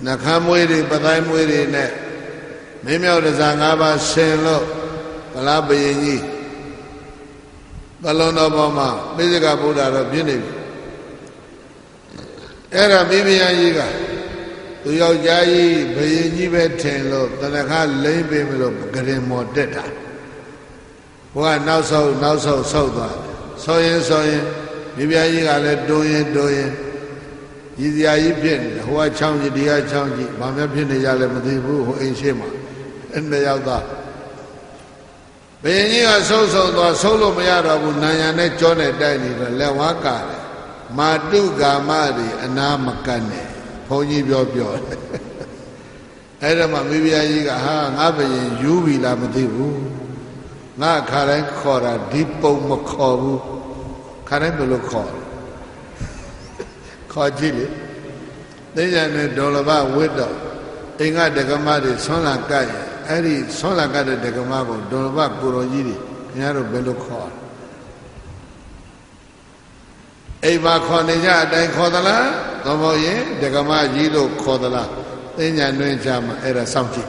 Nakamwiri Badamwiri Ne Mimio de Zangaba Shenlo Palabayini Balono Boma Bisika Buddha of Bini Era Bibia Yiga Tuyao Jai Bayini Betenlo Tanaka Labimilo Garimo Deta Why now so that Soyin Bibia Yiga let doyen Yizia Yipin who are Changi Dia Changi Mamma Pin Yalamadibu who in Shema and the Yalda Bayini solo Mayara Nayane Jone Dani Lewaka Maduga Mari Anamakane Pony Bio Edama Bibiayiga Ha Nabe Yubi Lamadibu Na Karen Kora Dipo Makobu Karen Belo Kor Kajili Then Dolaba Widow Inga Degamadi Sona Kaya Eri Sona Gada Degamago Dolaba Kurojiri Yaro Belo Kor Eva Konija Dai Kodala Tomoye, Degama Jilo Kodala, Tenya Nujama era Samti.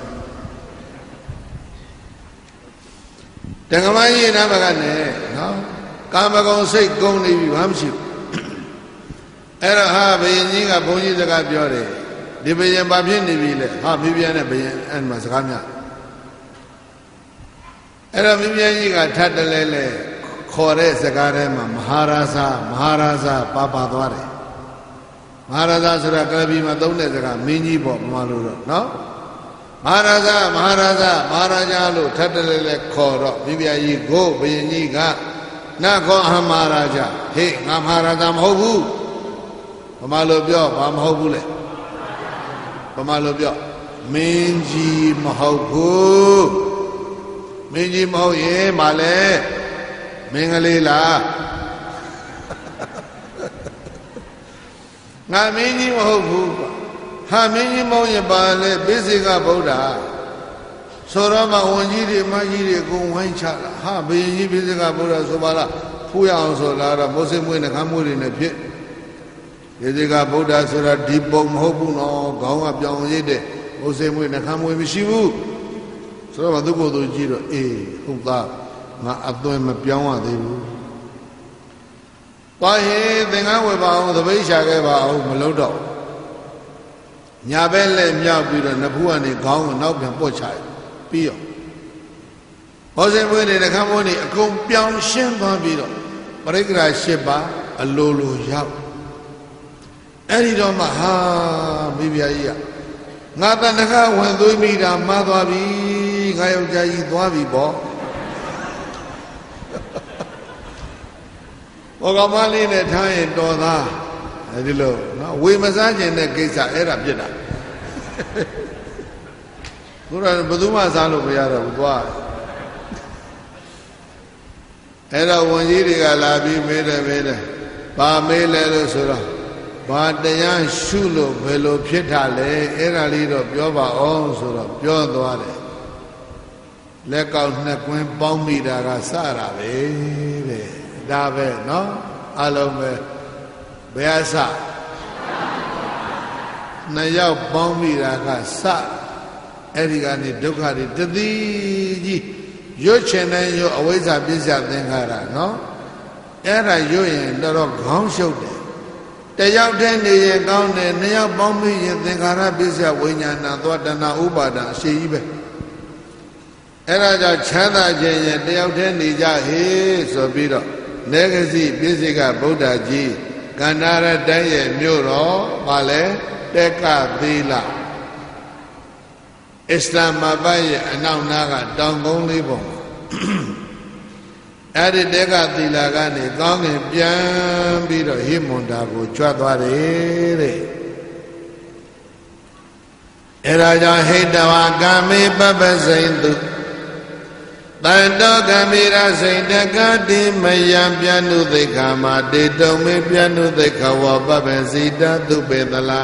Degamayi Namagane, no? Kamagon say Goni Hamshi. Era Habe Yiga Boni the Gabiore, Dibian Babini Ville, Habibian and Masgana. Era Vivian Yiga Tatalele, Kore Zagarema, Maharaza, Papa Dware. Maharaja Surakabi Madonega, Mini Bob Maluro, no? Maharaja Lo, Tatale Koro, Vivia Go, Beniga, Nako Hamaraja, Hey, Namharadam Hobu, Pamalobio, Pamhobule, Pamalobio, Minji Mahobu, Minji Moye, Male, Mingalila. Namini Mahobu, Hamini Moyabale, Bisiga Boda, Sorama Wanjiri, Magiri, Gumwanchala, Habi, Bisiga Boda, Sobala, Puya Solara, Mosim, and Hamur in a pit. Bisiga Boda, Sora, Deep Bom Hobu, no, Gong up Young Yede, Mosim, and Hamu Mishivu. So Maduko do Giro, Huda, Ma Abdom Piama, they will. Why, then I will bow the way Shagaba Malodo. Nyabelle Miabu and Napuani Gong and Nobian Pochai, Pio. Wasn't winning a company, a compion Shimba Bido, Paregra Sheba, a Lolo Yap. Eridon Maha, Bibia. Natanaka when do meet a Madabi, Gayoja Dwabi Bo. Ogamali ne Thai Doda, Adilo, we massage in the case of Arab Jeddah. Kuran Baduma Salo Piara Udwa. Era Wanjiri Galabi made a Ba Mele Sura. ဘာတရားရှုလို့ဘယ်လိုဖြစ်တာလဲအဲ့ဒါလေးတော့ပြောပါအောင်ဆိုတော့ပြောသွားတယ်လက်ကောက်နှစ်ကွင်းပေါင်းမိတာကစတာပဲတဲ့ဒါပဲเนาะအလုံးပဲဘယ်အစနှစ်ယောက်ပေါင်းမိတာကစအဲ့ဒီကနေဒုက္ခတွေတတိကြီးရွတ်ချင်တဲ့ရွတ်အဝိဇ္ဇာပစ္စယသင်္ခါရเนาะအဲ့ဒါရွတ်ရင်တော့ခေါင်းရှုပ်တယ်တယောက်တည်းနေရင်ကောင်းတယ်နှစ်ယောက်ပေါင်းမိရင်သင်္ခါရပစ္စယဝိညာဏသောတဏှာဥပါဒံအရှိကြီးပဲအဲ့ဒါကြောင့်ချမ်းသာခြင်းရင်တယောက်တည်းနေကြဟေးဆိုပြီးတော့နေဂစီပိစိကဗုဒ္ဓကြီးကန္နာရတိုင်းရဲ့မြို့တော်ဘာလဲတက္ကသီလအစ္စလာမာဘတ်ရဲ့အနောက်နားကတောင်ကုန်းလေးပုံအဲ့ဒီတက္ကသီလကနေကောင်းကင်ပြန်ပြီးတော့ဟိမန္တာကိုကြွသွားတယ်တဲ့အဲ့ဒါကြောင့်ဟိတဝါကာမေပပ္ပစိန်တုတန်တောကမေရစိန်တကတိမယံပြဏုသိက္ခာမတေတုံမေပြဏုသိက္ခဝပပ္ပစီတသုပေတလာ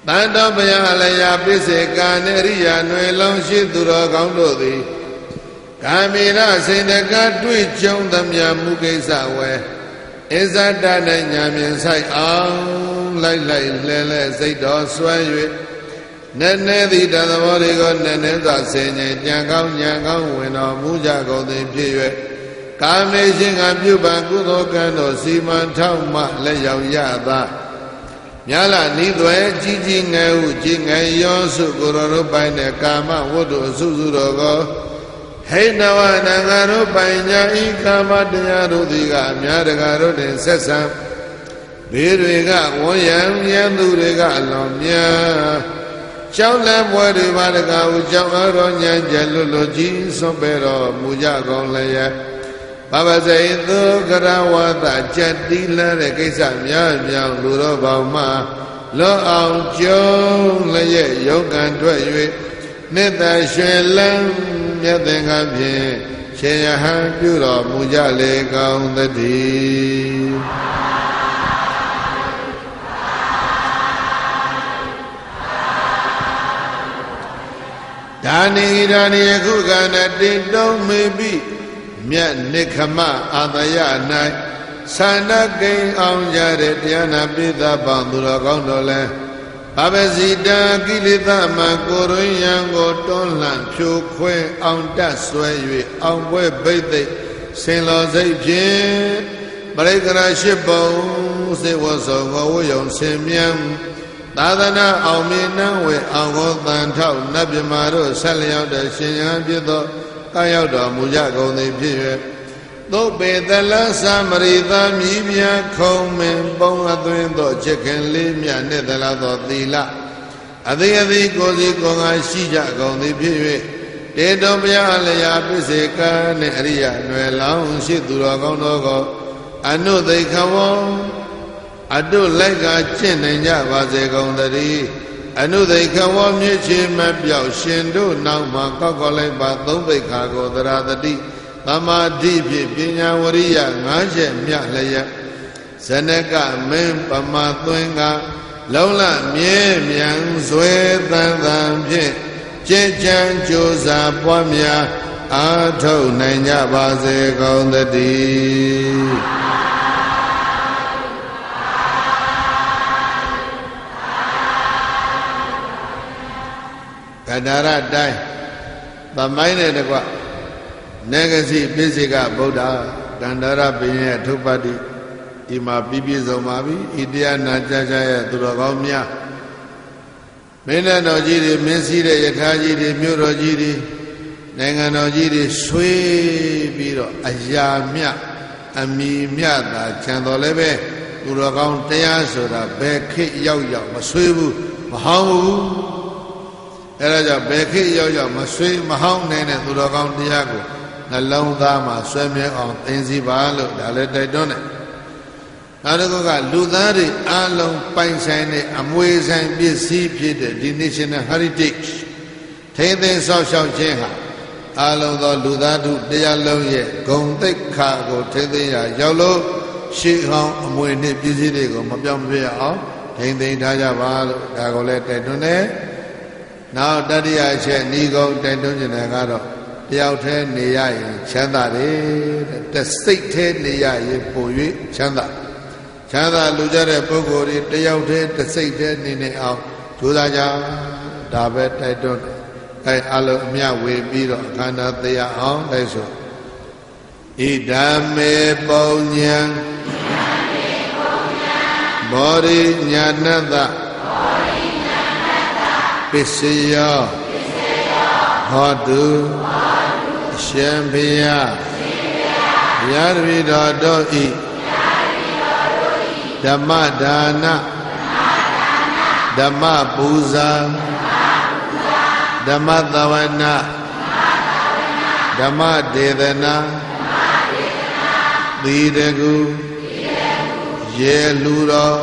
တန်တောဘယလယပိစေကာနေရိယာຫນွေလုံးရှိသူတော်ကောင်းတို့သည်ကာမေရစိန်တကတွေ့ကြုံသမျှမူကိစ္စဝဲအစ္ဆဒနဲ့ညာမြင်ဆိုင်အောင်လိုက်လိုက်လဲလဲစိတ်တော်ဆွဲ၍နည်းနည်းသည့်တသဘောတွေကိုနည်းနည်းစွာဆင်ញင်ကြံကောင်းညံကောင်းဝင်တော်မူကြကုန်သည်ဖြစ်၍ကာမေရှင်ကပြုပံကုသိုလ်ကံတော်စီမံထောက်မှလက်ရောက်ရသာမြာလာနိသွဲကြီးကြီးငယ်ဟုကြီးငယ်ရောစုကိုယ်တော်တို့ပိုင်တဲ့ကာမဝတ္ထုအစုစုတော်ကိုဟိနဝနံငါတို့ပိုင်ညာဤကာမတရားတို့သည်ကအများတကာတို့တွင်ဆက်ဆံဘေးတွေကဝန်းရံရန်သူတွေကအလွန်များကျောင်းလမ်းပွဲတွေပါတကားဟုကျောင်းတော်ညံကျလွတ်လွတ်ကြီးဆွံ့ပဲတော်မူကြကုန်လျက်ဘဗဇိသုကရဝတကြက်တီးလန်းတဲ့ကိစ္စများများလူတော်ပေါင်းမှလောအောင်ကျုံလျက်ရုပ်ကံထွက်၍နှစ်သက်ရွှင်လန်းမြတ်သင်္ကန်းဖြင့်ရှင်ယဟန်ပြုတော်မူကြလေကောင်းသတည်းဒါနိဒါနိယခုကနတိတုံးမေပိမြတ်နိခမအာတယ၌သန္တကိန်းအောင်ကြတဲ့တရားနာပိသပေါင်းသူတော်ကောင်းတော်လဲဘဗစီတာကိလေသာမှကိုရင်းရန်ကိုတွန်းလှန်ဖြိုခွဲအောင်တတ်ဆွဲ၍အောင်ပွဲဘိသိက်စင်လောစိတ်ဖြင့်ပရိက္ခရာရှိပုံစေဝဆောင်ကိုဝယုံစင်မြန်သာသနာအောင်မြင်နှံဝေအောင်ကိုတန်ထောက်နတ်မြမာတို့ဆက်လျောက်တဲ့ရှင်ရန်ဖြစ်သောကာရောက်တော်မူကြကုန်သည်ဖြစ်၍သုပေတလသမရိသာမြည်မြခုံမင်ပုံအသွင်းသောချစ်ခင်လေးမြတ်နှင့်တလားသောသီလအသေးအသေးကိုယ်စီကိုယ်ငါရှိကြကုန်သည်ဖြစ်၍တေတောဘုရားလျာပိစေကံနှင့်အရိယຫນွယ်လောင်းရှိသူတော်ကောင်းတို့ကိုအနုသိခဝံအတုလိုက်ကကျင့်နိုင်ကြပါစေကုန်သတည်းအနုသိခဝမြစ်ချေမပြောက်ရှင်တို့နောက်မှာကောက်ကောက်လိုက်ပါသုံးသိခါကိုသရတတိသမာဓိဖြင့်ပညာဝရိယ၅ချက်မြလျက်ဇနကမင်းပမသွင်းကလုံးလမြဲမြံဇွဲတန်တန်ဖြင့်ကြည်ကြံကြိုးစားပွားများအားထုတ်နိုင်ကြပါစေကုန်သတည်းကန္တာရတိုင်းသမိုင်းနဲ့တကွနေဂစီပိစိကဗုဒ္ဓကန္တာရဘုရင်ရဲ့ထုပ္ပတ္တိဒီမှာပြည့်စုံပါပြီဤတရားနာကြားကြရဲ့သူတော်ကောင်းများမင်းတော်ကြီးတွေမင်းစည်းတဲ့ယထာကြီးတွေမြို့တော်ကြီးတွေနိုင်ငံတော်ကြီးတွေဆွေးပြီးတော့အရာမြအမီမြတာခြံတော်လည်းပဲသူတော်ကောင်းတရားဆိုတာဘယ်ခေတ်ရောက်ရောက်မဆွေးဘူးမဟောင်းဘူးအဲဒါကြောင့်ဘယ်ခေတ်ရောက်ရောက်မဆွေးမဟောင်းနိုင်တဲ့သူတော်ကောင်းတရားကိုနှလုံးသားမှာဆွဲမြဲအောင်သင်စီပါလို့ဒါလည်းတိုက်တွန်းတယ်နောက်တစ်ခုကလူသားတွေအလုံးပိုင်ဆိုင်တဲ့အမွေဆိုင်ပစ္စည်းဖြစ်တဲ့ဒီ National Heritage ထိန်းသိမ်းစောင့်ရှောက်ခြင်းဟာအလုံးသောလူသားတို့တရားလုံးရဲ့ဂုဏ်သိက္ခာကိုထိန်းသိမ်းရာရောက်လို့ ရှေ့ဟောင်းအမွေနှစ်ပစ္စည်းတွေကိုမပြောင်းမပြအောင်ထိမ့်သိမ်းထားကြပါလို့ဒါကိုလည်းတိုက်တွန်းတယ်နောက်တတိယအချက်ဤကုန်းတိုက်တွန်းခြင်းကတော့တယောက်တည်းနေရရင်ချမ်းသာတယ်တဲ့စိတ်ထဲနေရရင်ပို၍ချမ်းသာလူကြတဲ့ပုဂ္ဂိုလ်တွေတယောက်တည်းတစ်စိတ်တည်းနေနေအောင်ကြိုးစားကြဒါပဲတိုက်တွန်းအဲအလုံးအမြဝေပြီးတော့အခန္ဓာတရားအောင်တိုက်ဆိုဣဒံမေပုံညံဘောရိညာဏတပစ္စယောဟောတုအရှင်ဘုရားဘုရားတပည့်တော်တို့ဤဓမ္မဒါနဓမ္မပူဇာဓမ္မသဝနာဓမ္မဒေသနာသီတကုရေလူတော်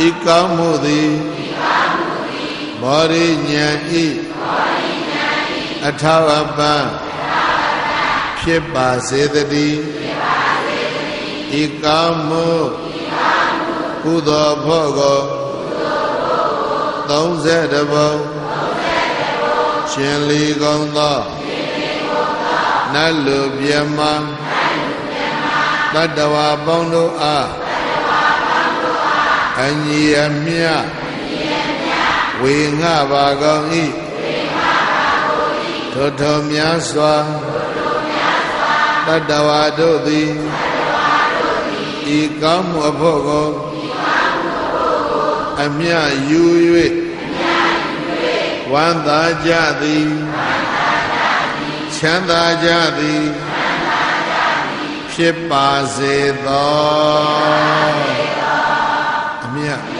ဤကောင်းမှုသည်ဘောရိညာဤအထောက်အပံ့ဖြစ်ပါစေတည်းဤကောင်းမှုကုသိုလ်ဖို့ကို30ဘုံရှင်လီကုန်သောနတ်လူပြမတတ္တဝါပေါင်းတို့အားအညီအမျှဝေငှပါကုန်၏ထိုထိုများစွာတတ္တဝါတို့သည်ဤကောင်းမှုအဖို့ကိုအမျှယူ၍ဝမ်းသာကြသည်ချမ်းသာကြသည်ဖြစ်ပါစေသောအမြတ်